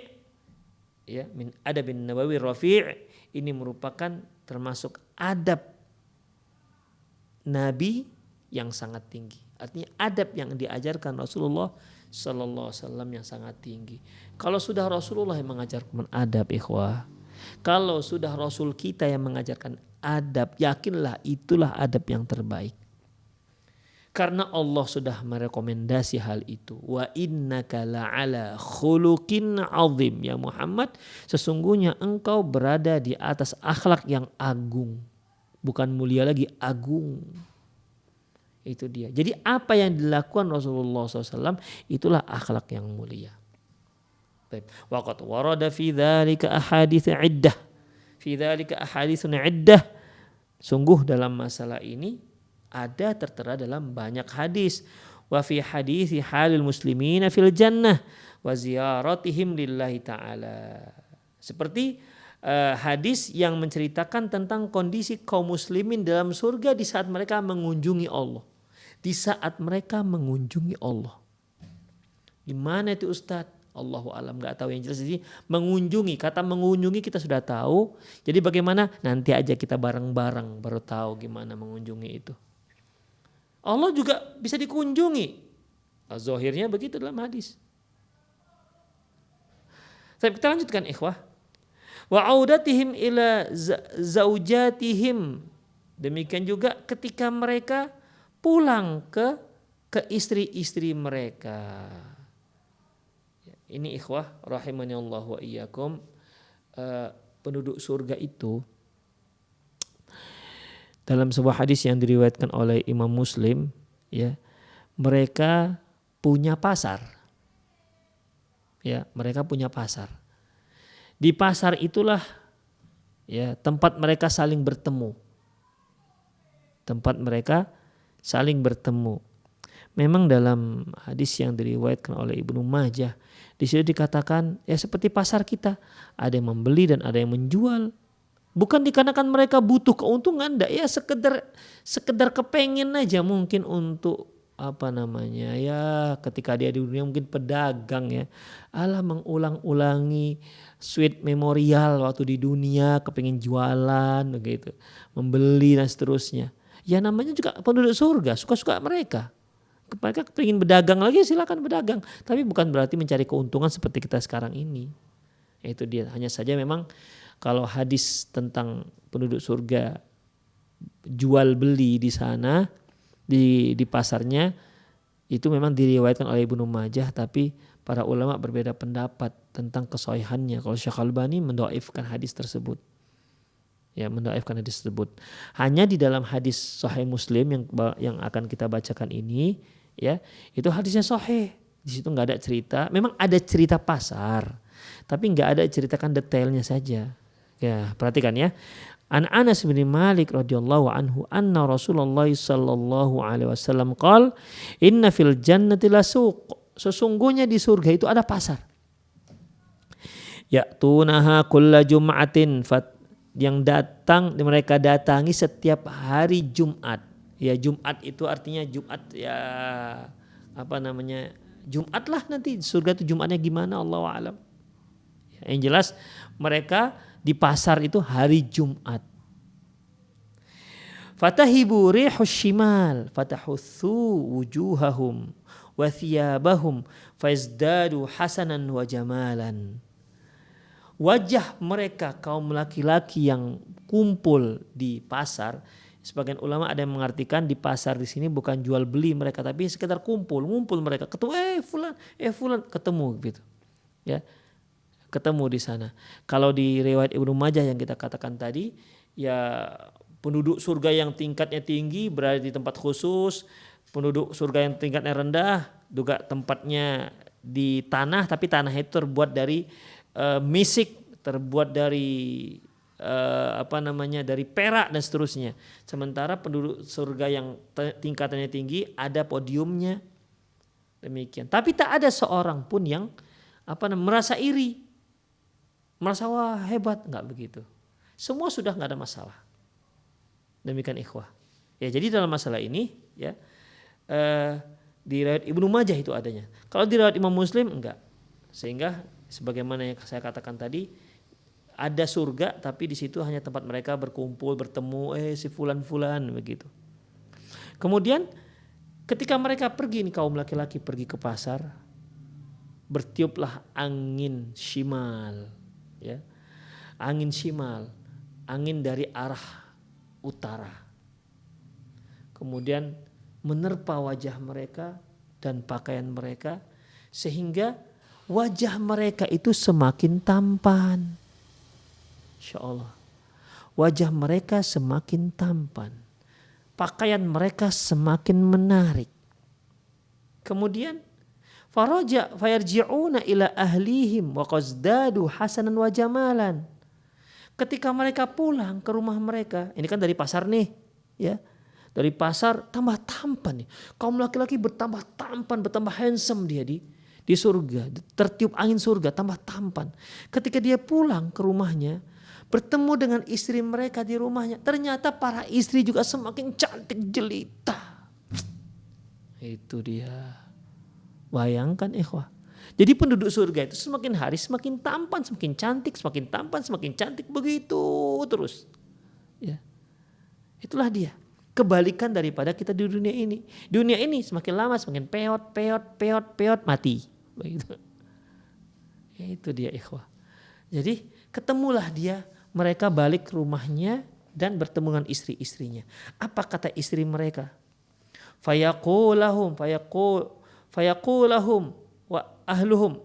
Ya, min adabin nabawi ar-rafi'. Ini merupakan termasuk adab Nabi yang sangat tinggi. Artinya adab yang diajarkan Rasulullah Sallallahu Alaihi Wasallam yang sangat tinggi. Kalau sudah Rasulullah yang mengajarkan adab, ikhwah, kalau sudah Rasul kita yang mengajarkan adab, yakinlah itulah adab yang terbaik. Karena Allah sudah merekomendasi hal itu. Wa innaka la'ala khuluqin azim, ya Muhammad, sesungguhnya engkau berada di atas akhlak yang agung. Bukan mulia lagi, agung. Itu dia. Jadi apa yang dilakukan Rasulullah SAW itulah akhlak yang mulia. Waqad warada fi dzalika ahadits iddah. Fi dzalika ahaditsun iddah. Sungguh dalam masalah ini ada tertera dalam banyak hadis. Wa fi hadithi halil muslimina fil jannah wa ziyaratihim lillahi ta'ala. Seperti hadis yang menceritakan tentang kondisi kaum muslimin dalam surga di saat mereka mengunjungi Allah. Di saat mereka mengunjungi Allah. Di mana itu Ustadz? Allahu alam, nggak tahu. Yang jelas ini mengunjungi. Kata mengunjungi kita sudah tahu. Jadi bagaimana? Nanti aja kita bareng-bareng baru tahu gimana mengunjungi itu. Allah juga bisa dikunjungi. Zahirnya begitu dalam hadis. Kita lanjutkan ikhwah. Wa audatihim ila zaujatihim. Demikian juga ketika mereka pulang ke istri-istri mereka. Ini ikhwah rahimani Allah wa iyyakum, penduduk surga itu dalam sebuah hadis yang diriwayatkan oleh Imam Muslim, ya, mereka punya pasar. Ya, mereka punya pasar. Di pasar itulah, ya, tempat mereka saling bertemu. Tempat mereka saling bertemu. Memang dalam hadis yang diriwayatkan oleh Ibnu Majah, di situ dikatakan ya seperti pasar kita, ada yang membeli dan ada yang menjual. Bukan dikarenakan mereka butuh keuntungan, enggak, ya sekedar kepengen aja mungkin untuk ya ketika dia di dunia mungkin pedagang, ya. Allah mengulang-ulangi sweet memorial waktu di dunia, kepengen jualan begitu, membeli dan seterusnya. Ya namanya juga penduduk surga, suka-suka mereka. Mereka ingin berdagang lagi, silakan berdagang. Tapi bukan berarti mencari keuntungan seperti kita sekarang ini. Itu dia. Hanya saja memang kalau hadis tentang penduduk surga jual beli di sana, di pasarnya, itu memang diriwayatkan oleh Ibnu Majah, tapi para ulama berbeda pendapat tentang kesohihannya. Kalau Syekh Albani mendhaifkan hadis tersebut. Ya, mendhaifkan hadis tersebut. Hanya di dalam hadis Sahih Muslim yang akan kita bacakan ini, ya, itu hadisnya sahih. Di situ nggak ada cerita. Memang ada cerita pasar, tapi nggak ada ceritakan detailnya saja. Ya, perhatikan ya. An Anas bin Malik radhiyallahu anhu anna Rasulullah sallallahu alaihi wasallam qala inna fil jannati lasuq. Sesungguhnya di surga itu ada pasar. Ya'tunaha kulla jum'atin yang mereka datangi setiap hari Jumat. Ya, Jumat itu artinya Jumat ya Jumat lah, nanti surga itu Jumatnya gimana Allahu a'lam. Yang jelas mereka di pasar itu hari Jumat. Fatahibu rihus shimal fatahuthu wujuhahum wa thiyabahum fazdadu hasanan wa jamalan. Wajah mereka kaum laki-laki yang kumpul di pasar, sebagian ulama ada yang mengartikan di pasar di sini bukan jual beli mereka, tapi sekedar ngumpul mereka, ketemu fulan ketemu gitu. Ya. Ketemu di sana. Kalau di riwayat Ibnu Majah yang kita katakan tadi, ya penduduk surga yang tingkatnya tinggi berada di tempat khusus, penduduk surga yang tingkatnya rendah juga tempatnya di tanah, tapi tanah itu terbuat dari misik, terbuat dari dari perak dan seterusnya. Sementara penduduk surga yang tingkatannya tinggi ada podiumnya, demikian. Tapi tak ada seorang pun yang merasa iri, merasa wah hebat, nggak begitu. Semua sudah nggak ada masalah. Demikian ikhwah. Ya, jadi dalam masalah ini ya di riwayat Ibnu Majah itu adanya. Kalau di riwayat Imam Muslim enggak. Sehingga sebagaimana yang saya katakan tadi, ada surga tapi di situ hanya tempat mereka berkumpul, bertemu, si fulan begitu. Kemudian ketika mereka pergi, kaum laki-laki pergi ke pasar, bertiuplah angin shimal, ya. Angin shimal, angin dari arah utara. Kemudian menerpa wajah mereka dan pakaian mereka sehingga wajah mereka itu semakin tampan. Insya Allah. Wajah mereka semakin tampan. Pakaian mereka semakin menarik. Kemudian fayarji'una ila ahlihim wa qazdadu hasanan wa jamalan. Ketika mereka pulang ke rumah mereka, ini kan dari pasar nih, ya. Dari pasar tambah tampan nih. Kaum laki-laki bertambah tampan, bertambah handsome dia di surga, tertiup angin surga, tambah tampan. Ketika dia pulang ke rumahnya, bertemu dengan istri mereka di rumahnya, ternyata para istri juga semakin cantik jelita. Itu dia. Bayangkan ikhwah. Jadi penduduk surga itu semakin hari semakin tampan, semakin cantik, semakin tampan, semakin cantik, begitu terus. Ya. Itulah dia. Kebalikan daripada kita di dunia ini. Dunia ini semakin lama semakin peot, mati. Begitu. Ya, itu dia ikhwah. Jadi ketemulah dia, mereka balik ke rumahnya dan bertemu dengan istri-istrinya. Apa kata istri mereka? Fayaqulahum wa ahluhum.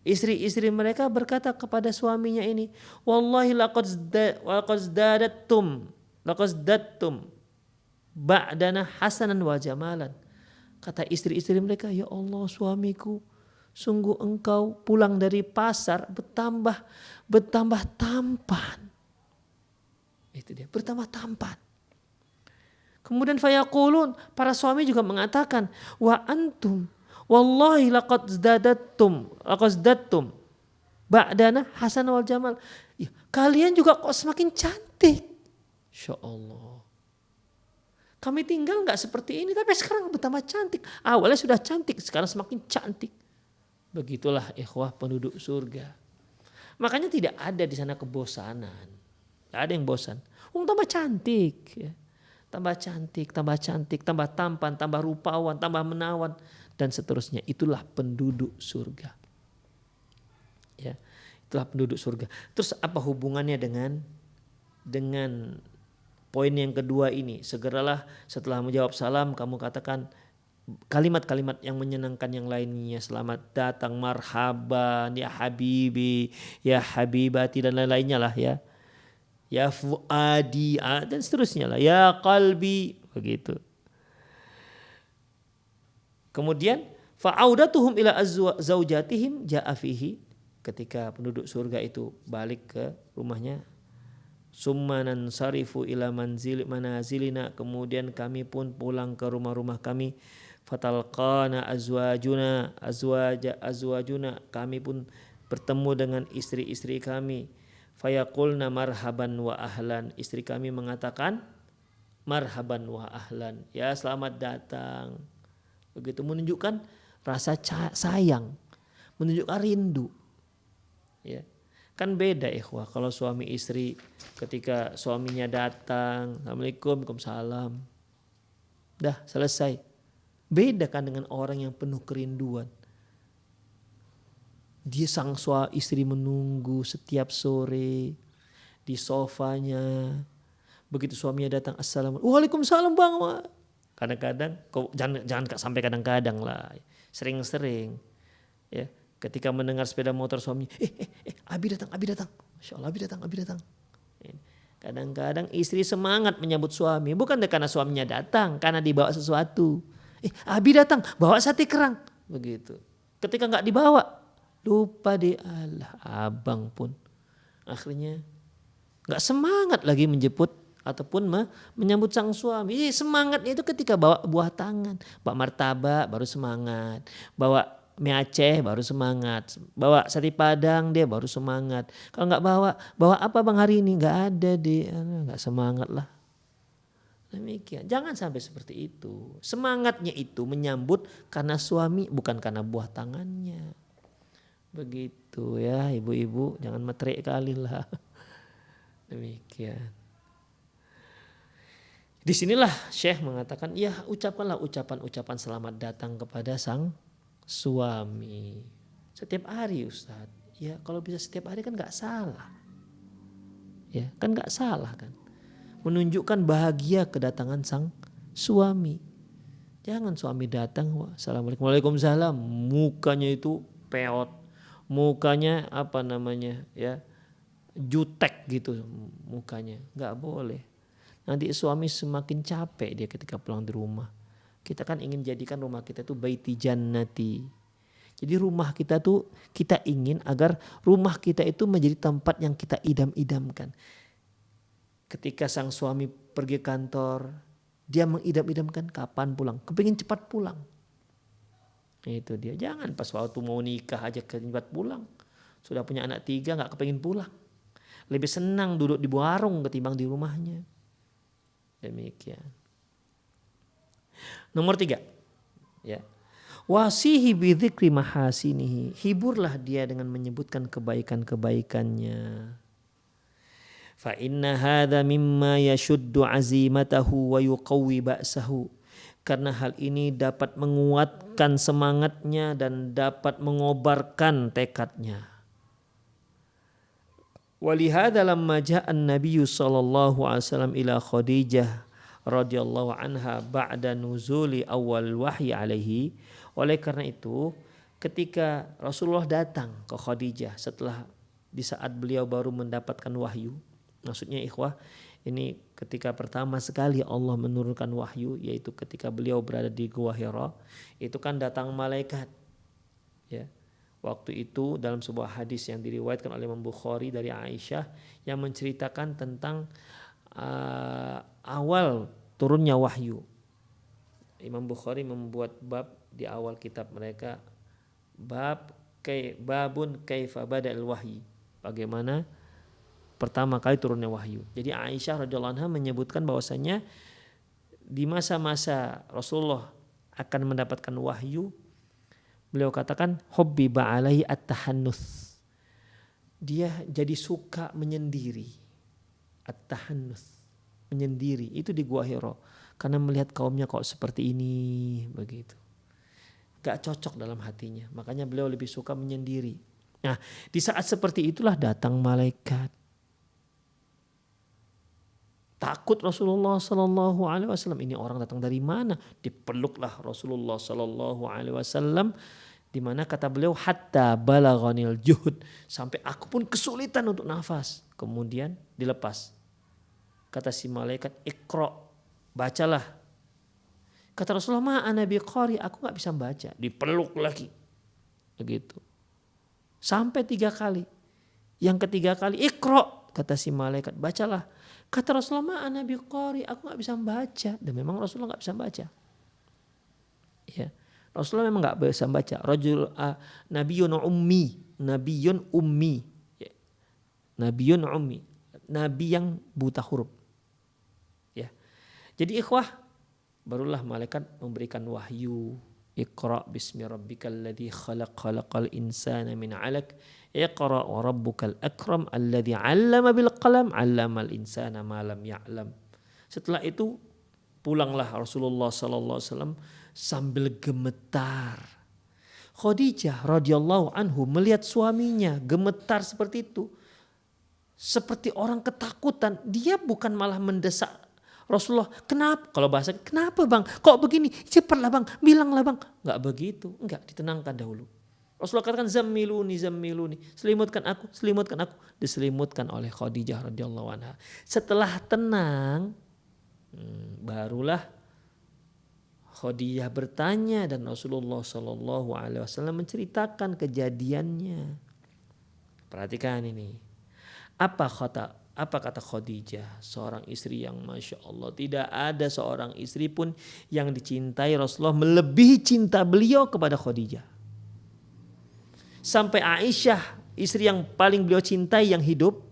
Istri-istri mereka berkata kepada suaminya ini, wallahi laqad zdattum ba'dana hasanan wa jamalan. Kata istri-istri mereka, ya Allah suamiku, sungguh engkau pulang dari pasar bertambah tampan. Itu dia, bertambah tampan. Kemudian fayaqulun, para suami juga mengatakan, wa antum wallahi laqad zdattum ba'dana hasan wal jamal. Ya, kalian juga kok semakin cantik. Insya Allah. Kami tinggal nggak seperti ini, tapi sekarang bertambah cantik. Awalnya sudah cantik, sekarang semakin cantik. Begitulah ikhwah penduduk surga. Makanya tidak ada di sana kebosanan. Tidak ada yang bosan. Tambah cantik. Ya. tambah cantik, tambah tampan, tambah rupawan, tambah menawan dan seterusnya. Itulah penduduk surga. Ya, itulah penduduk surga. Terus apa hubungannya dengan poin yang kedua ini? Segeralah setelah menjawab salam kamu katakan kalimat-kalimat yang menyenangkan yang lainnya. Selamat datang, marhaban, ya habibi, ya habibati dan lain-lainnya lah ya. Ya fuadi dan seterusnya lah. Ya qalbi, begitu. Kemudian fa'audatuhum ila zaujatihim ja'a fihi, ketika penduduk surga itu balik ke rumahnya, summanan sarifu ila manazilina, kemudian kami pun pulang ke rumah-rumah kami, fatalqana azwajuna, kami pun bertemu dengan istri-istri kami, fayaqulna marhaban wa ahlan, istri kami mengatakan marhaban wa ahlan, ya selamat datang. Begitu, menunjukkan rasa sayang, menunjukkan rindu. Ya. Kan beda ikhwah kalau suami istri, ketika suaminya datang, assalamualaikum, waalaikumsalam, dah selesai. Beda kan dengan orang yang penuh kerinduan. Dia sang istri menunggu setiap sore di sofanya. Begitu suaminya datang, assalamualaikum, waalaikumsalam bang. Kadang-kadang, jangan sampai kadang-kadang lah, sering-sering. Ya, ketika mendengar sepeda motor suaminya, Abi datang, Masya Allah Abi datang. Kadang-kadang istri semangat menyambut suami, bukan karena suaminya datang, karena dibawa sesuatu. Abi datang, bawa sate kerang, begitu. Ketika nggak dibawa, lupa deh, Allah, abang pun akhirnya nggak semangat lagi menjemput ataupun menyambut sang suami. Semangatnya itu ketika bawa buah tangan, bawa martabak baru semangat, bawa mie Aceh baru semangat, bawa sate Padang dia baru semangat. Kalau nggak bawa apa bang hari ini, nggak ada deh, nggak semangat lah. Demikian, jangan sampai seperti itu. Semangatnya itu menyambut karena suami, bukan karena buah tangannya. Begitu ya ibu-ibu, jangan metrik kali lah. Demikian. Disinilah Syekh mengatakan, ya ucapkanlah ucapan-ucapan selamat datang kepada sang suami. Setiap hari Ustadz. Ya kalau bisa setiap hari kan gak salah. Ya kan gak salah kan. Menunjukkan bahagia kedatangan sang suami. Jangan suami datang, assalamualaikum, waalaikumsalam, mukanya itu peot, mukanya ya jutek gitu mukanya, nggak boleh. Nanti suami semakin capek dia ketika pulang di rumah. Kita kan ingin jadikan rumah kita itu baiti jannati. Jadi rumah kita tuh kita ingin agar rumah kita itu menjadi tempat yang kita idam-idamkan. Ketika sang suami pergi kantor, dia mengidam-idamkan kapan pulang, kepingin cepat pulang. Itu dia, jangan pas waktu mau nikah aja cepat pulang. Sudah punya anak 3 gak kepingin pulang. Lebih senang duduk di warung ketimbang di rumahnya. Demikian. Nomor 3. Ya. Wasihi bidzikri mahasinihi. Hiburlah dia dengan menyebutkan kebaikan-kebaikannya. Fa inna hadza mimma yashuddu azimatahu wa yuqawwi ba'sahu. Karena hal ini dapat menguatkan semangatnya dan dapat mengobarkan tekadnya. Walihada lamma ja'a an-nabiy sallallahu alaihi wasallam ila Khadijah radhiyallahu anha ba'da nuzuli awal wahyi alaihi. Oleh karena itu ketika Rasulullah datang ke Khadijah setelah di saat beliau baru mendapatkan wahyu, maksudnya ikhwah, ini ketika pertama sekali Allah menurunkan wahyu, yaitu ketika beliau berada di Gua Hira, itu kan datang malaikat. Ya. Waktu itu dalam sebuah hadis yang diriwayatkan oleh Imam Bukhari dari Aisyah yang menceritakan tentang awal turunnya wahyu. Imam Bukhari membuat bab di awal kitab mereka, babun kaifa bada'al wahyi. Bagaimana pertama kali turunnya wahyu. Jadi Aisyah radhiyallahu anha menyebutkan bahwasanya di masa-masa Rasulullah akan mendapatkan wahyu, beliau katakan hubbiba alaihi at-tahannuts. Dia jadi suka menyendiri. At-tahannuts. menyendiri itu di Gua Hira karena melihat kaumnya kok seperti ini begitu. Gak cocok dalam hatinya, makanya beliau lebih suka menyendiri. Nah, di saat seperti itulah datang malaikat. Takut Rasulullah Sallallahu Alaihi Wasallam, ini orang datang dari mana? Dipeluklah Rasulullah Sallallahu Alaihi Wasallam, di mana kata beliau hatta balaghanil juhud, sampai aku pun kesulitan untuk nafas. Kemudian dilepas. Kata si malaikat, Iqra, bacalah. Kata Rasulullah, ma ana biqari, aku nggak bisa baca. Dipeluk lagi, begitu. Sampai 3 kali. Yang ketiga kali, Iqra, kata si malaikat, bacalah. Kata Rasulullah, ma ana biqari, aku nggak bisa baca. Dan memang Rasulullah nggak bisa baca. Ya, Rasulullah memang nggak bisa baca. Rajul nabiyun ummi, nabiyun ummi, ya. Nabiyun ummi, nabi yang buta huruf. Ya, jadi ikhwah, barulah malaikat memberikan wahyu. Iqra bismi rabbikal ladzi khalaq, khalaqal insana min 'alaq. Iqra wa rabbukal akram alladzi 'allama bil qalam 'allamal insana ma lam ya'lam. Setelah itu pulanglah Rasulullah sallallahu alaihi wasallam sambil gemetar. Khadijah radhiyallahu anhu melihat suaminya gemetar seperti itu, seperti orang ketakutan. Dia bukan malah mendesak Rasulullah, kenapa? Kalau bahasa, kenapa bang? Kok begini? Cepatlah bang, bilanglah bang. Enggak begitu, enggak, ditenangkan dahulu. Rasulullah katakan zammiluni, zammiluni, selimutkan aku, selimutkan aku. Diselimutkan oleh Khadijah radhiyallahu anha. Setelah tenang, barulah Khadijah bertanya dan Rasulullah Shallallahu Alaihi Wasallam menceritakan kejadiannya. Perhatikan ini, apa kata Khadijah, seorang istri yang Masya Allah, tidak ada seorang istri pun yang dicintai Rasulullah melebihi cinta beliau kepada Khadijah. Sampai Aisyah, istri yang paling beliau cintai yang hidup,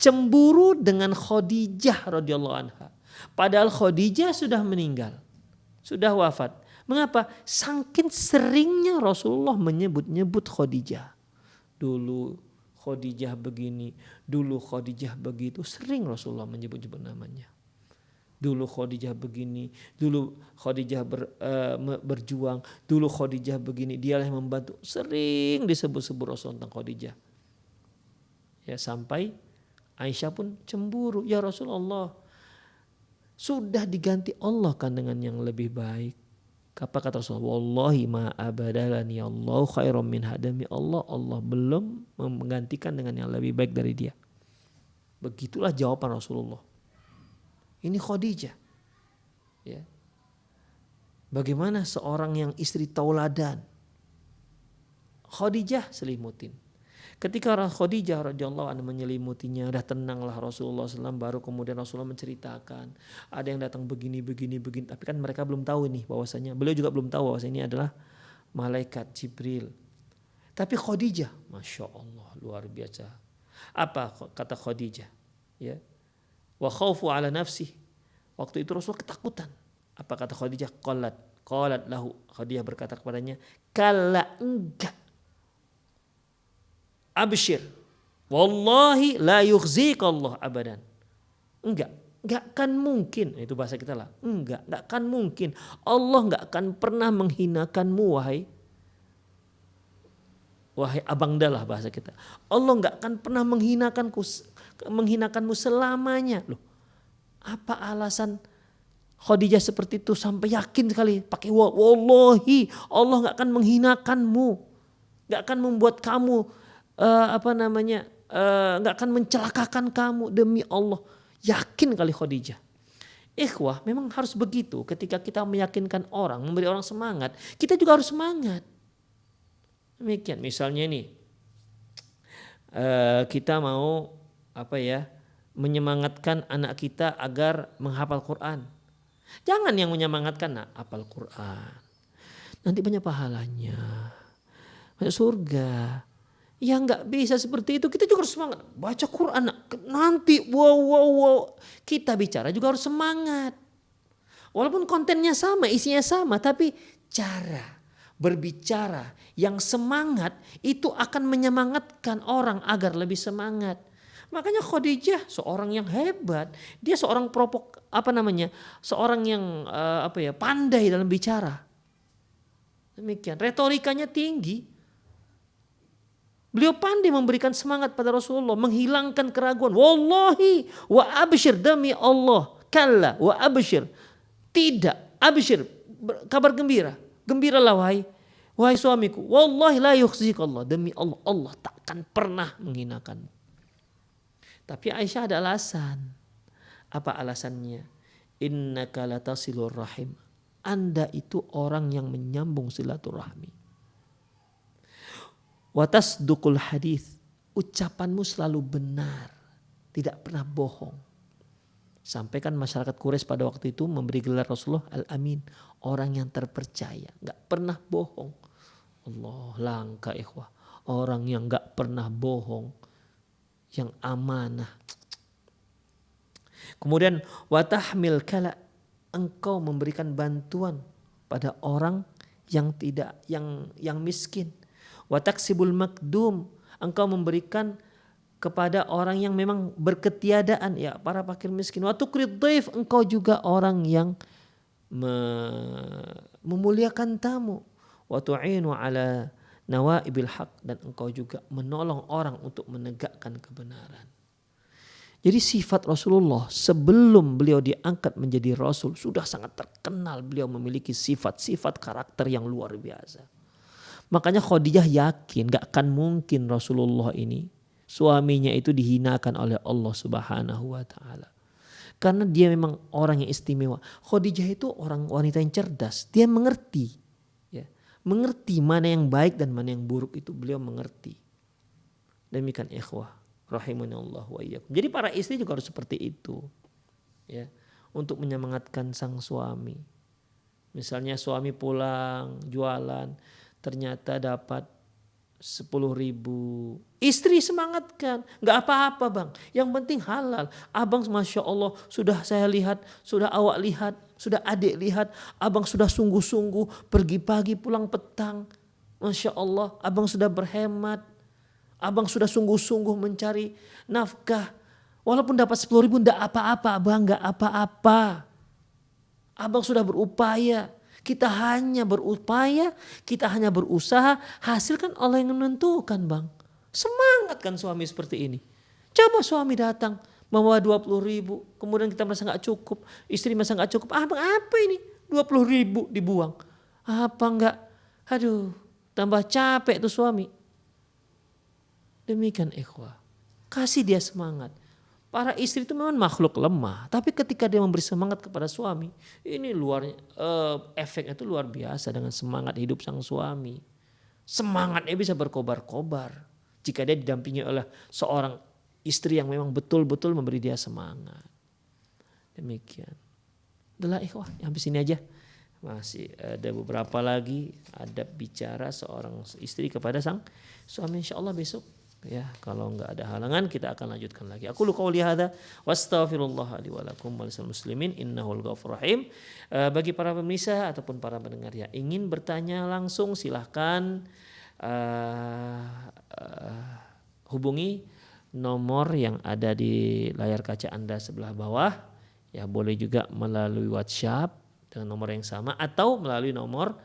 cemburu dengan Khadijah radhiyallahu anha. Padahal Khadijah sudah meninggal, sudah wafat. Mengapa? Saking seringnya Rasulullah menyebut-nyebut Khadijah. Dulu Khadijah begini, dulu Khadijah begitu, sering Rasulullah menyebut-nyebut namanya. Dulu Khadijah begini, dulu Khadijah berjuang, dulu Khadijah begini, dialah yang membantu. Sering disebut-sebut Rasulullah tentang Khadijah. Ya, sampai Aisyah pun cemburu, ya Rasulullah, sudah diganti Allah kan dengan yang lebih baik. Apa kata Rasulullah? Wallahi ma abadalani Allah khairan min hadami Allah. Allah belum menggantikan dengan yang lebih baik dari dia. Begitulah jawaban Rasulullah. Ini Khadijah. Ya. Bagaimana seorang yang istri tauladan? Khadijah selimutin. Ketika Khadijah radhiyallahu anha menyelimutinya, dah tenanglah Rasulullah SAW, baru kemudian Rasulullah menceritakan ada yang datang begini. Tapi kan mereka belum tahu nih bahwasanya, beliau juga belum tahu bahwasanya ini adalah malaikat Jibril. Tapi Khadijah, Masya Allah, luar biasa. Apa kata Khadijah? Ya, wa khawfu ala nafsih. Waktu itu Rasulullah ketakutan. Apa kata Khadijah? Qalat lahu. Khadijah berkata kepadanya, kala enggak. Abshir, wallahi la yukhzika Allah abadan. Enggak akan mungkin, itu bahasa kita lah. Enggak akan mungkin. Allah enggak akan pernah menghinakanmu wahai abang dalah bahasa kita. Allah enggak akan pernah menghinakanmu selamanya. Loh, apa alasan Khadijah seperti itu sampai yakin sekali pakai wallahi Allah enggak akan menghinakanmu, enggak akan membuat kamu nggak akan mencelakakan kamu demi Allah. Yakin kali Khadijah. Ikhwah, memang harus begitu. Ketika kita meyakinkan orang, memberi orang semangat, kita juga harus semangat. Demikian. Misalnya nih, kita mau menyemangatkan anak kita agar menghafal Quran. Jangan yang menyemangatkan, hafal Quran, nanti banyak pahalanya, banyak surga. Ya nggak bisa seperti itu. Kita juga harus semangat baca Quran. Nanti wow. Kita bicara juga harus semangat. Walaupun kontennya sama, isinya sama, tapi cara berbicara yang semangat itu akan menyemangatkan orang agar lebih semangat. Makanya Khadijah seorang yang hebat, dia seorang seorang yang pandai dalam bicara. Demikian, retorikanya tinggi. Beliau pandai memberikan semangat pada Rasulullah, menghilangkan keraguan. Wallahi wa abshir, demi Allah. Kalla wa abshir. Tidak, abshir, kabar gembira. Gembiralah wahai suamiku. Wallahi la yukhzik Allah, demi Allah, Allah takkan pernah menghinakanmu. Tapi Aisyah ada alasan. Apa alasannya? Innaka latasilur rahim. Anda itu orang yang menyambung silaturahmi. Watasdukul hadis. Ucapanmu selalu benar. Tidak pernah bohong. Sampai kan masyarakat Quraisy pada waktu itu memberi gelar Rasulullah Al-Amin. Orang yang terpercaya. Gak pernah bohong. Allah, langka ikhwah. Orang yang gak pernah bohong. Yang amanah. Kemudian watahmil kala, engkau memberikan bantuan pada orang yang miskin. Wataksibul makdum, engkau memberikan kepada orang yang memang berketiadaan, ya para fakir miskin. Watukrid dhaif, engkau juga orang yang memuliakan tamu. Watu'inu ala nawaibil haq, dan engkau juga menolong orang untuk menegakkan kebenaran. Jadi sifat Rasulullah sebelum beliau diangkat menjadi Rasul sudah sangat terkenal, beliau memiliki sifat-sifat karakter yang luar biasa. Makanya Khadijah yakin gak akan mungkin Rasulullah ini suaminya itu dihinakan oleh Allah Subhanahu wa taala. Karena dia memang orang yang istimewa. Khadijah itu orang wanita yang cerdas, dia mengerti. Mengerti mana yang baik dan mana yang buruk, itu beliau mengerti. Demikian ikhwah rahimanallah wa iyyakum. Jadi para istri juga harus seperti itu. Ya, untuk menyemangatkan sang suami. Misalnya suami pulang jualan ternyata dapat 10.000. Istri semangatkan. Gak apa-apa bang. Yang penting halal. Abang Masya Allah sudah saya lihat. Sudah awak lihat. Sudah adik lihat. Abang sudah sungguh-sungguh. Pergi pagi pulang petang. Masya Allah. Abang sudah berhemat. Abang sudah sungguh-sungguh mencari nafkah. Walaupun dapat 10.000 gak apa-apa abang. Gak apa-apa. Abang sudah berupaya. Kita hanya berupaya, kita hanya berusaha, hasil kan Allah yang menentukan bang. Semangat kan suami seperti ini. Coba suami datang membawa 20.000, kemudian kita merasa gak cukup, istri merasa gak cukup. Bang apa ini 20.000 dibuang? Apa enggak? Aduh, tambah capek tuh suami. Demikian ikhwah, kasih dia semangat. Para istri itu memang makhluk lemah, tapi ketika dia memberi semangat kepada suami, ini efeknya itu luar biasa dengan semangat hidup sang suami. Semangatnya bisa berkobar-kobar jika dia didampingi oleh seorang istri yang memang betul-betul memberi dia semangat. Demikian. Adalah ikhwah, sampai sini aja. Masih ada beberapa lagi adab bicara seorang istri kepada sang suami, insyaallah besok. Ya, kalau enggak ada halangan kita akan lanjutkan lagi. Aku qouli hadza wastaghfirullah li wa lakum wa lisal muslimin innahul ghafurur rahim. Bagi para pemirsa ataupun para pendengar yang ingin bertanya langsung silahkan hubungi nomor yang ada di layar kaca Anda sebelah bawah. Ya, boleh juga melalui WhatsApp dengan nomor yang sama atau melalui nomor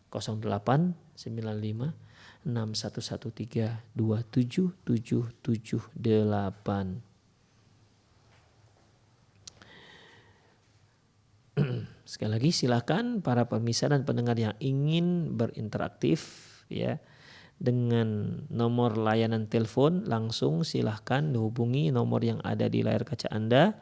0895 6113 27778. Sekali lagi silakan para pemirsa dan pendengar yang ingin berinteraktif ya dengan nomor layanan telepon langsung silahkan dihubungi nomor yang ada di layar kaca Anda.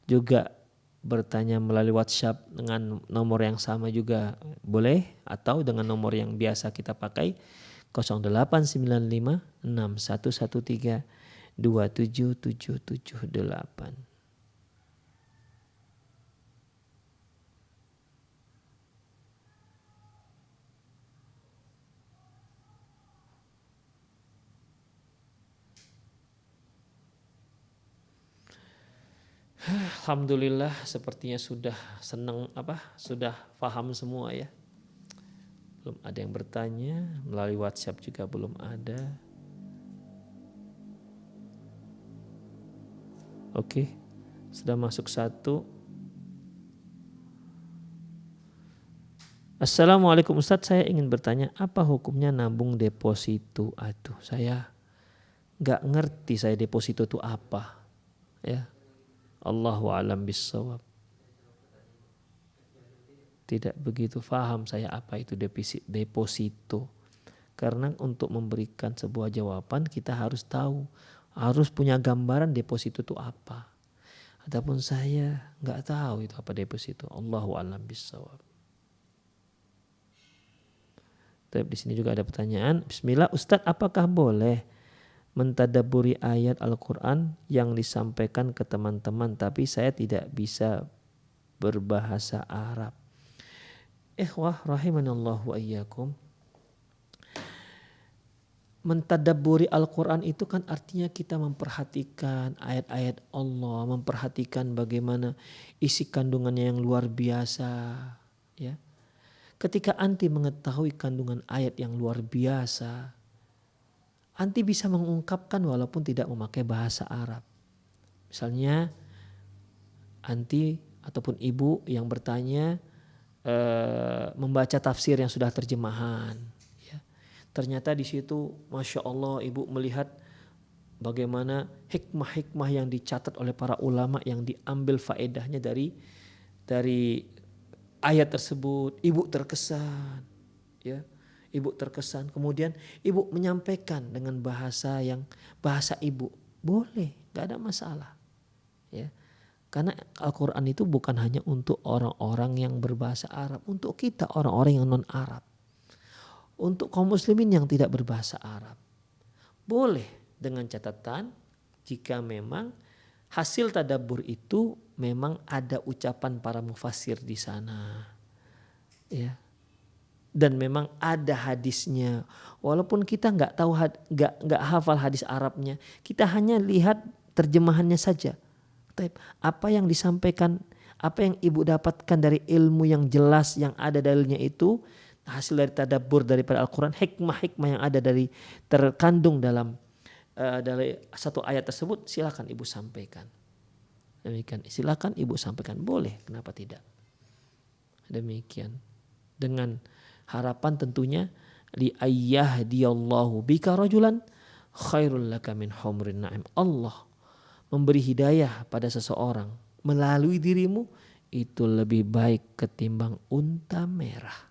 Juga bertanya melalui WhatsApp dengan nomor yang sama juga boleh atau dengan nomor yang biasa kita pakai 0895 6113 27778. Alhamdulillah sepertinya sudah sudah paham semua ya. Belum ada yang bertanya, melalui WhatsApp juga belum ada. Oke, sudah masuk 1. Assalamualaikum Ustadz, saya ingin bertanya apa hukumnya nabung deposito? Aduh, saya nggak ngerti saya deposito itu apa. Ya, Allahu a'lam bishawab. Tidak begitu paham saya apa itu deposito. Karena untuk memberikan sebuah jawaban kita harus tahu, harus punya gambaran deposito itu apa. Adapun saya nggak tahu itu apa deposito. Allahu a'lam bishawab. Tapi di sini juga ada pertanyaan. Bismillah, Ustadz, apakah boleh mentadabburi ayat Al-Quran yang disampaikan ke teman-teman tapi saya tidak bisa berbahasa Arab? Ikhwah rahimanallahu wa iyyakum. Mentadabburi Al-Quran itu kan artinya kita memperhatikan ayat-ayat Allah, memperhatikan bagaimana isi kandungannya yang luar biasa. Ya, ketika anti mengetahui kandungan ayat yang luar biasa, anti bisa mengungkapkan walaupun tidak memakai bahasa Arab. Misalnya anti ataupun ibu yang bertanya membaca tafsir yang sudah terjemahan. Ternyata di situ Masya Allah ibu melihat bagaimana hikmah-hikmah yang dicatat oleh para ulama yang diambil faedahnya dari ayat tersebut. Ibu terkesan, ya, ibu terkesan. Kemudian ibu menyampaikan dengan bahasa ibu, boleh, gak ada masalah, ya. Karena Al-Quran itu bukan hanya untuk orang-orang yang berbahasa Arab, untuk kita orang-orang yang non Arab. Untuk kaum muslimin yang tidak berbahasa Arab, boleh dengan catatan jika memang hasil tadabbur itu memang ada ucapan para mufassir di sana, ya, dan memang ada hadisnya. Walaupun kita nggak tahu nggak hafal hadis Arabnya, kita hanya lihat terjemahannya saja. Apa yang disampaikan, apa yang ibu dapatkan dari ilmu yang jelas yang ada dalilnya itu. Hasil dari tadabbur daripada Al-Quran, hikmah-hikmah yang ada terkandung dalam satu ayat tersebut, silakan ibu sampaikan. Demikian, silakan ibu sampaikan, boleh, kenapa tidak? Demikian, dengan harapan tentunya li ayyahdiyallahu bika rajulan khairul laka min humrin na'im. Allah memberi hidayah pada seseorang melalui dirimu itu lebih baik ketimbang unta merah.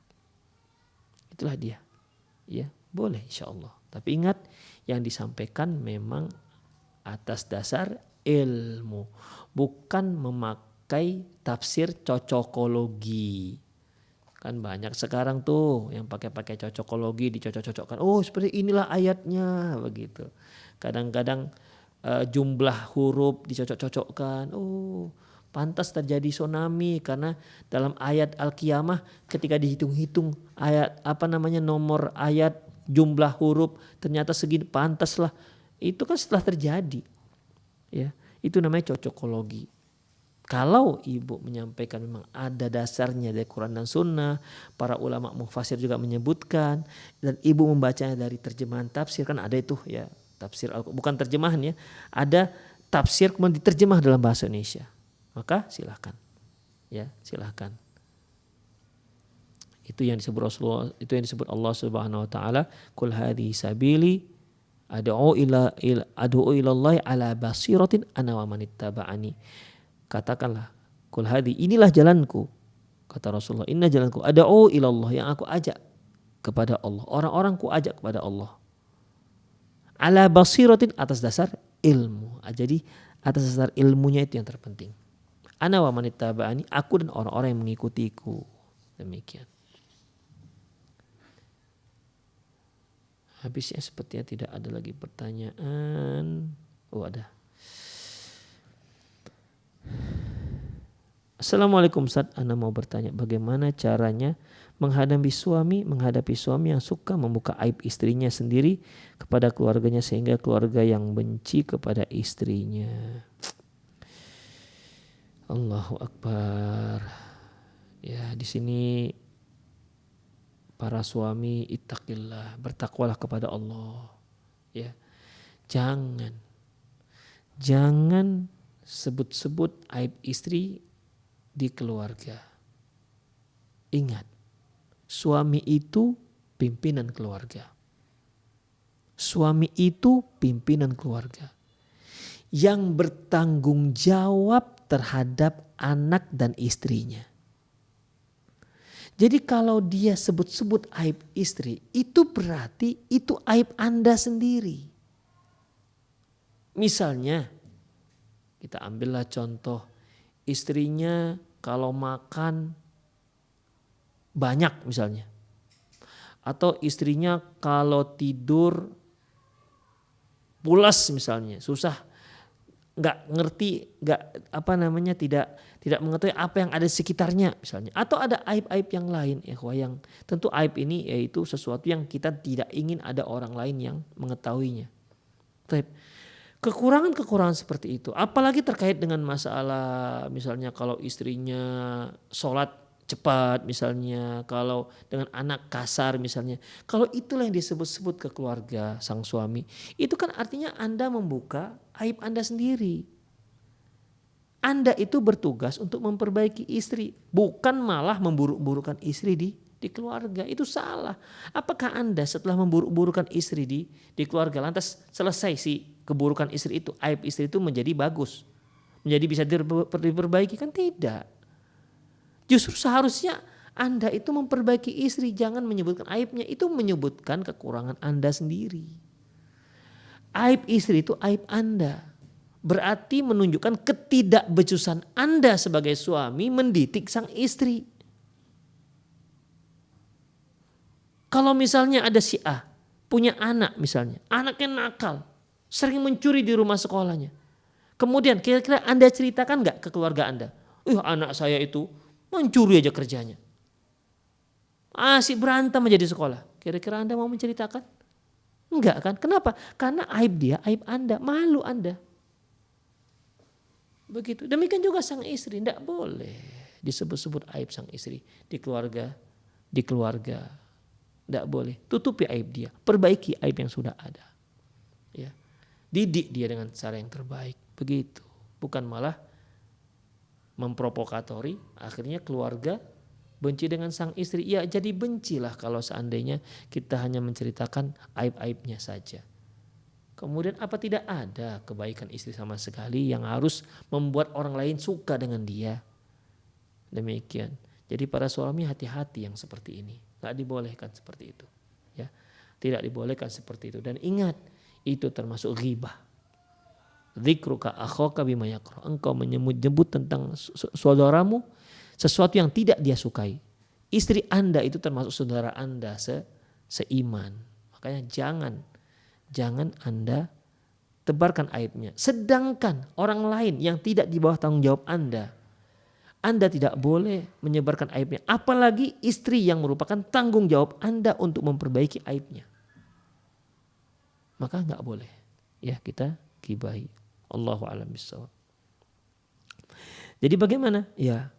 Itulah dia, ya, boleh insya Allah. Tapi ingat, yang disampaikan memang atas dasar ilmu, bukan memakai tafsir cocokologi. Kan banyak sekarang tuh yang pakai cocokologi, dicocok-cocokkan. Oh, seperti inilah ayatnya, begitu. Kadang-kadang jumlah huruf dicocok-cocokkan. Oh, pantas terjadi tsunami karena dalam ayat Al-Qiyamah ketika dihitung-hitung ayat nomor ayat, jumlah huruf ternyata segini, pantaslah. Itu kan setelah terjadi. Ya, itu namanya cocokologi. Kalau ibu menyampaikan memang ada dasarnya dari Quran dan Sunnah, para ulama mufassir juga menyebutkan, dan ibu membacanya dari terjemahan tafsir, kan ada itu ya, tafsir bukan terjemahan ya, ada tafsir kemudian diterjemah dalam bahasa Indonesia. Maka silahkan, ya, silahkan. Itu yang disebut Rasulullah, itu yang disebut Allah Subhanahu Wa Taala. Qul hadhihi sabili ad'u ila Allah ala basiratin ana wa manittaba'ani. Katakanlah, qul hadhi, inilah jalanku, kata Rasulullah, inna jalanku ad'u ila Allah, yang aku ajak kepada Allah, orang-orang ku ajak kepada Allah. Ala basiratin, atas dasar ilmu. Jadi atas dasar ilmunya itu yang terpenting. Ana wa manittaba'ani, aku dan orang-orang yang mengikutiku. Demikian. Habisnya sepertinya tidak ada lagi pertanyaan. Oh, ada. Assalamualaikum Ustaz, Ana mau bertanya bagaimana caranya menghadapi suami yang suka membuka aib istrinya sendiri kepada keluarganya sehingga keluarga yang benci kepada istrinya. Allahu Akbar. Ya, di sini para suami ittaqillah, bertakwalah kepada Allah. Ya. Jangan sebut-sebut aib istri di keluarga. Ingat, suami itu pimpinan keluarga. Suami itu pimpinan keluarga yang bertanggung jawab terhadap anak dan istrinya. Jadi kalau dia sebut-sebut aib istri, itu berarti itu aib Anda sendiri. Misalnya, kita ambillah contoh, istrinya kalau makan banyak misalnya. Atau istrinya kalau tidur pulas misalnya, susah, nggak ngerti, tidak mengetahui apa yang ada di sekitarnya misalnya. Atau ada aib-aib yang lain, yang tentu aib ini yaitu sesuatu yang kita tidak ingin ada orang lain yang mengetahuinya. Kekurangan-kekurangan seperti itu, apalagi terkait dengan masalah misalnya kalau istrinya sholat cepat misalnya, kalau dengan anak kasar misalnya. Kalau itulah yang disebut-sebut ke keluarga sang suami, itu kan artinya Anda membuka aib Anda sendiri. Anda itu bertugas untuk memperbaiki istri, bukan malah memburuk-burukan istri di keluarga. Itu salah. Apakah Anda setelah memburuk-burukan istri di keluarga lantas selesai si keburukan istri itu, aib istri itu menjadi bagus, menjadi bisa diperbaiki? Kan tidak. Justru seharusnya Anda itu memperbaiki istri, jangan menyebutkan aibnya, itu menyebutkan kekurangan Anda sendiri. Aib istri itu aib Anda. Berarti menunjukkan ketidakbecusan Anda sebagai suami mendidik sang istri. Kalau misalnya ada si A punya anak misalnya, anaknya nakal, sering mencuri di rumah sekolahnya. Kemudian kira-kira Anda ceritakan gak ke keluarga Anda? Anak saya itu mencuri aja kerjanya. Asik berantem aja di sekolah. Kira-kira Anda mau menceritakan? Enggak kan? Kenapa? Karena aib dia, aib Anda, malu Anda. Begitu. Demikian juga sang istri, tidak boleh disebut-sebut aib sang istri di keluarga. Tidak boleh. Tutupi aib dia, perbaiki aib yang sudah ada. Ya. Didik dia dengan cara yang terbaik. Begitu. Bukan malah memprovokatori, akhirnya keluarga benci dengan sang istri. Ya jadi bencilah kalau seandainya kita hanya menceritakan aib-aibnya saja. Kemudian apa tidak ada kebaikan istri sama sekali yang harus membuat orang lain suka dengan dia? Demikian. Jadi para suami hati-hati yang seperti ini. Gak dibolehkan seperti itu. Ya, tidak dibolehkan seperti itu. Dan ingat, itu termasuk ghibah. Dzikruka akhaka bima yakrah. Engkau menyebut tentang saudaramu sesuatu yang tidak dia sukai. Istri Anda itu termasuk saudara Anda seiman. Makanya jangan Anda tebarkan aibnya. Sedangkan orang lain yang tidak di bawah tanggung jawab Anda tidak boleh menyebarkan aibnya. Apalagi istri yang merupakan tanggung jawab Anda untuk memperbaiki aibnya. Maka nggak boleh ya kita gibahi. Allahu a'lam bishawab. Jadi bagaimana? Ya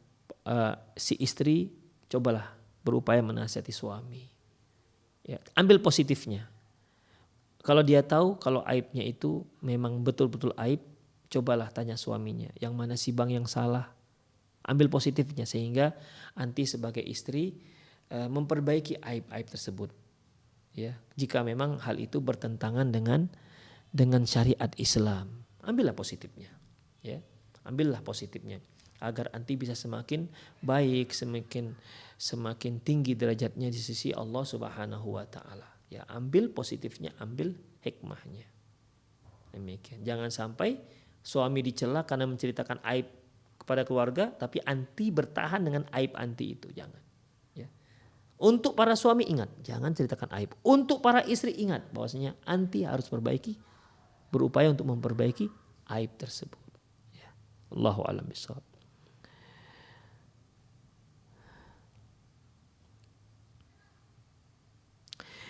si istri cobalah berupaya menasihati suami. Ya, ambil positifnya. Kalau dia tahu kalau aibnya itu memang betul-betul aib, cobalah tanya suaminya, yang mana sih bang yang salah? Ambil positifnya sehingga anti sebagai istri memperbaiki aib-aib tersebut. Ya, jika memang hal itu bertentangan dengan syariat Islam. Ambillah positifnya, ya, ambillah positifnya agar anti bisa semakin baik, semakin tinggi derajatnya di sisi Allah Subhanahu Wa Taala. Ya, ambil positifnya, ambil hikmahnya. Demikian. Jangan sampai suami dicela karena menceritakan aib kepada keluarga, tapi anti bertahan dengan aib anti itu. Jangan. Ya. Untuk para suami ingat, jangan ceritakan aib. Untuk para istri ingat, bahwasanya anti harus berupaya untuk memperbaiki aib tersebut. Ya. Allahu a'lam bishawab.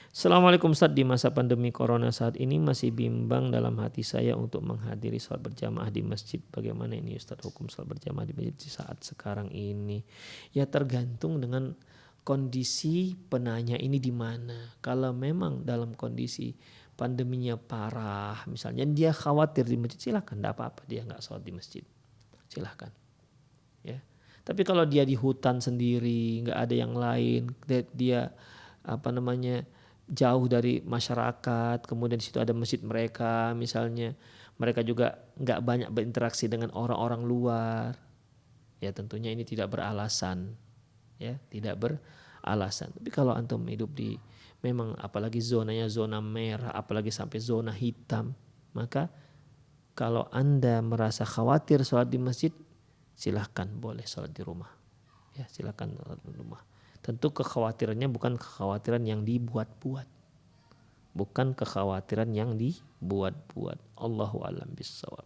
Assalamualaikum Ustaz, di masa pandemi corona saat ini masih bimbang dalam hati saya untuk menghadiri sholat berjamaah di masjid. Bagaimana ini Ustaz hukum sholat berjamaah di masjid saat sekarang ini? Ya tergantung dengan kondisi penanya ini di mana. Kalau memang dalam kondisi pandeminya parah misalnya, dia khawatir di masjid, silahkan, tidak apa-apa dia nggak sholat di masjid, silahkan. Ya. Tapi kalau dia di hutan sendiri, nggak ada yang lain, dia jauh dari masyarakat, kemudian di situ ada masjid mereka misalnya, mereka juga nggak banyak berinteraksi dengan orang-orang luar, ya tentunya ini tidak beralasan, ya tidak beralasan. Tapi kalau antum hidup di memang apalagi zonanya zona merah, apalagi sampai zona hitam, maka kalau Anda merasa khawatir sholat di masjid, silahkan boleh sholat di rumah, ya silahkan sholat di rumah. Tentu kekhawatirannya bukan kekhawatiran yang dibuat-buat. Bukan kekhawatiran yang dibuat-buat. Allahu a'lam bishawab.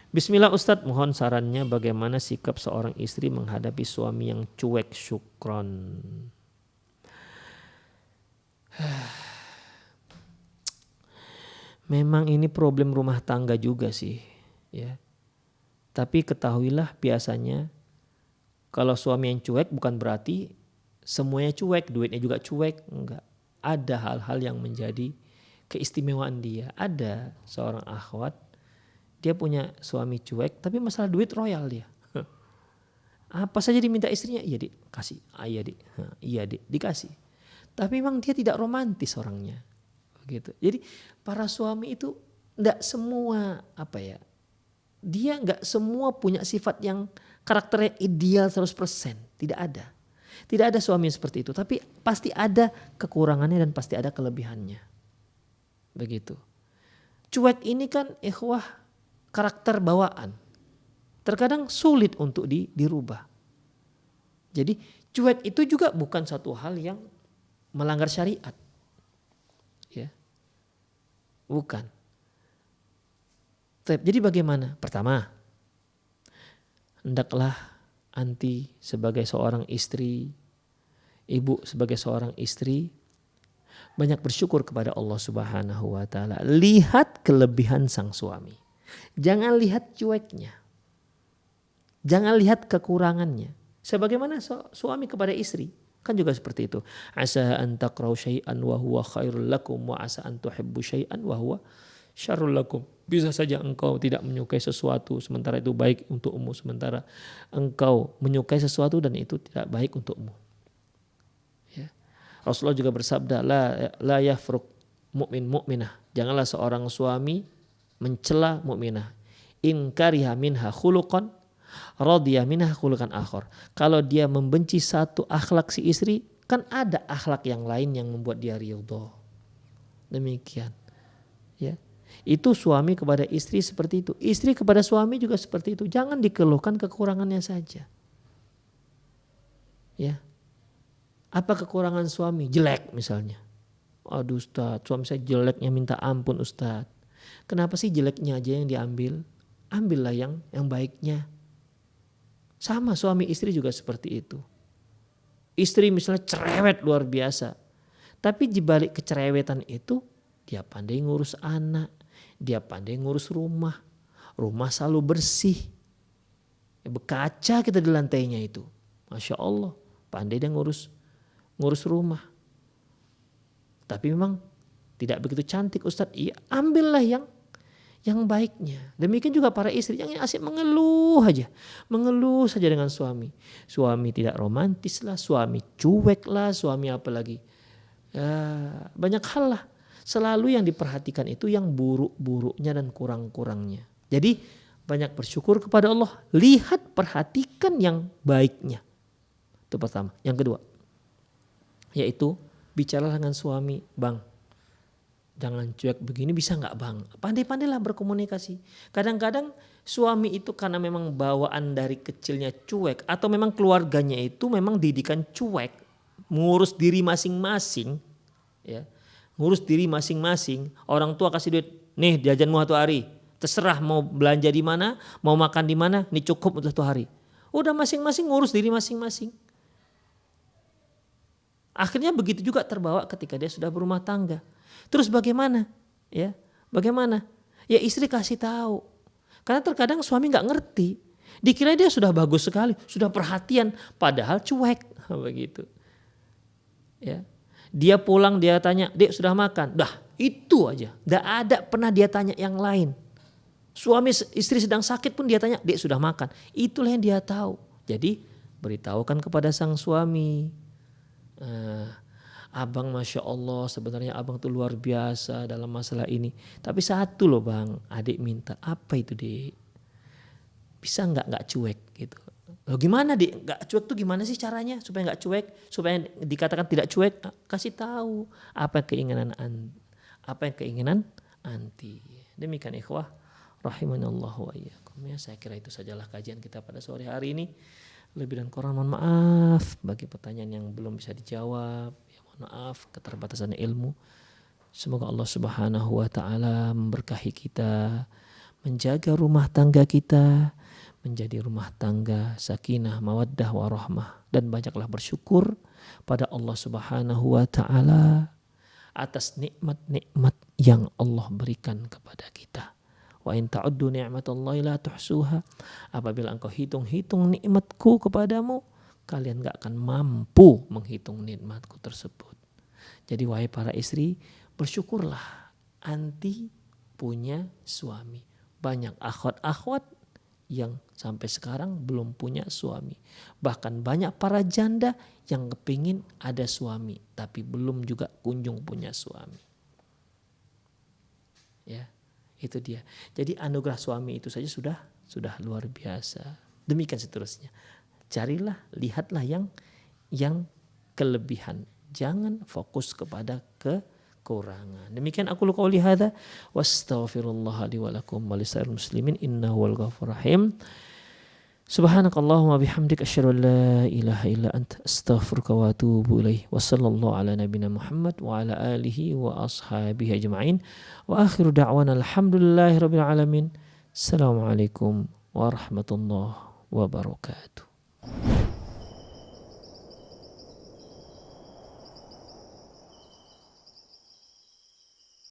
Bismillah Ustadz, mohon sarannya bagaimana sikap seorang istri menghadapi suami yang cuek. Syukron. Memang ini problem rumah tangga juga sih, ya. Tapi ketahuilah biasanya kalau suami yang cuek bukan berarti semuanya cuek, duitnya juga cuek, enggak. Ada hal-hal yang menjadi keistimewaan dia. Ada seorang akhwat, dia punya suami cuek, tapi masalah duit royal dia. Apa saja diminta istrinya, iya dik, kasih. Iya dik, iya dik, dikasih. Tapi memang dia tidak romantis orangnya. Begitu. Jadi para suami itu enggak semua dia enggak semua punya sifat yang karakternya ideal 100%. Tidak ada. Tidak ada suami yang seperti itu. Tapi pasti ada kekurangannya dan pasti ada kelebihannya. Begitu. Cuek ini kan ikhwah karakter bawaan. Terkadang sulit untuk dirubah. Jadi cuek itu juga bukan satu hal yang melanggar syariat. Ya. Bukan. Jadi bagaimana? Pertama, hendaklah anti sebagai seorang istri, ibu sebagai seorang istri, banyak bersyukur kepada Allah Subhanahu wa taala. Lihat kelebihan sang suami. Jangan lihat cueknya. Jangan lihat kekurangannya. Sebagaimana suami kepada istri, kan juga seperti itu. Asa an takrahu syai'an wa huwa khairul lakum wa asa an tuhibbu syai'an wa huwa syarrul lakum. Bisa saja engkau tidak menyukai sesuatu sementara itu baik untukmu, sementara engkau menyukai sesuatu dan itu tidak baik untukmu. Ya. Rasulullah juga bersabda, la yafruq mu'min mu'minah. Janganlah seorang suami mencela mukminah. In kariha minha khuluqan radiyah minha khuluqan akhar. Kalau dia membenci satu akhlak si istri, kan ada akhlak yang lain yang membuat dia ridho. Demikian. Ya. Itu suami kepada istri seperti itu. Istri kepada suami juga seperti itu. Jangan dikeluhkan kekurangannya saja. Ya. Apa kekurangan suami? Jelek misalnya. Aduh Ustaz, suami saya jeleknya minta ampun Ustaz. Kenapa sih jeleknya aja yang diambil? Ambillah yang baiknya. Sama suami istri juga seperti itu. Istri misalnya cerewet luar biasa. Tapi dibalik kecerewetan itu, dia pandai ngurus anak. Dia pandai ngurus rumah. Rumah selalu bersih. Berkaca kita di lantainya itu. Masya Allah. Pandai dia ngurus rumah. Tapi memang tidak begitu cantik Ustadz. Iya, ambillah yang baiknya. Demikian juga para istri yang asik mengeluh aja. Mengeluh saja dengan suami. Suami tidak romantis lah. Suami cuek lah. Suami apalagi. Ya, banyak hal lah. Selalu yang diperhatikan itu yang buruk-buruknya dan kurang-kurangnya. Jadi banyak bersyukur kepada Allah. Lihat, perhatikan yang baiknya. Itu pertama. Yang kedua, yaitu bicaralah dengan suami. Bang, jangan cuek begini, bisa gak bang? Pandai-pandailah berkomunikasi. Kadang-kadang suami itu karena memang bawaan dari kecilnya cuek. Atau memang keluarganya itu memang didikan cuek. Ngurus diri masing-masing. Ya. Ngurus diri masing-masing. Orang tua kasih duit, nih jajanmu 1 hari. Terserah mau belanja di mana, mau makan di mana, nih cukup untuk 1 hari. Udah masing-masing ngurus diri masing-masing. Akhirnya begitu juga terbawa ketika dia sudah berumah tangga. Terus bagaimana? Ya, bagaimana? Ya istri kasih tahu. Karena terkadang suami nggak ngerti. Dikira dia sudah bagus sekali, sudah perhatian, padahal cuek begitu. Ya. Dia pulang dia tanya, "Dek sudah makan?" Dah itu aja. Tidak ada pernah dia tanya yang lain. Suami istri sedang sakit pun dia tanya, "Dek sudah makan?" Itulah yang dia tahu. Jadi beritahukan kepada sang suami. Abang Masya Allah, sebenarnya abang tuh luar biasa dalam masalah ini. Tapi satu loh bang, adik minta. Apa itu dek? Bisa nggak cuek gitu. Loh gimana dek? Nggak cuek tuh gimana sih caranya supaya nggak cuek? Supaya dikatakan tidak cuek, kasih tahu apa keinginan anti. Demikian ikhwah rahimanallahu wa iyyakum. Ya, saya kira itu sajalah kajian kita pada sore hari ini. Lebih dan kurang mohon maaf bagi pertanyaan yang belum bisa dijawab. Ya, mohon maaf keterbatasan ilmu. Semoga Allah Subhanahu wa taala memberkahi kita, menjaga rumah tangga kita menjadi rumah tangga sakinah, mawaddah, warahmah, dan banyaklah bersyukur pada Allah Subhanahu wa taala atas nikmat-nikmat yang Allah berikan kepada kita. Wa in ta'uddu ni'matallahi la tuhsuha. Apabila engkau hitung-hitung nikmatku kepadamu, kalian gak akan mampu menghitung nikmatku tersebut. Jadi wahai para istri, bersyukurlah anti punya suami. Banyak akhwat-akhwat yang sampai sekarang belum punya suami. Bahkan banyak para janda yang kepingin ada suami tapi belum juga kunjung punya suami. Ya, itu dia. Jadi anugerah suami itu saja sudah luar biasa. Demikian seterusnya. Carilah, lihatlah yang kelebihan. Jangan fokus kepada kekurangan. Demikian aku qouli hadza wastaghfirullah li wa lakum wa lisa'il muslimin innahu wal ghafurur rahim. Subhanakallahumma bihamdika asyhadu an la ilaha illa anta astaghfiruka wa atubu ilaik. Wa sallallahu ala nabiyyina Muhammad wa ala alihi wa ashabihi ajma'in. Wa akhiru da'wana alhamdulillahirabbil alamin. Assalamualaikum warahmatullahi wabarakatuh.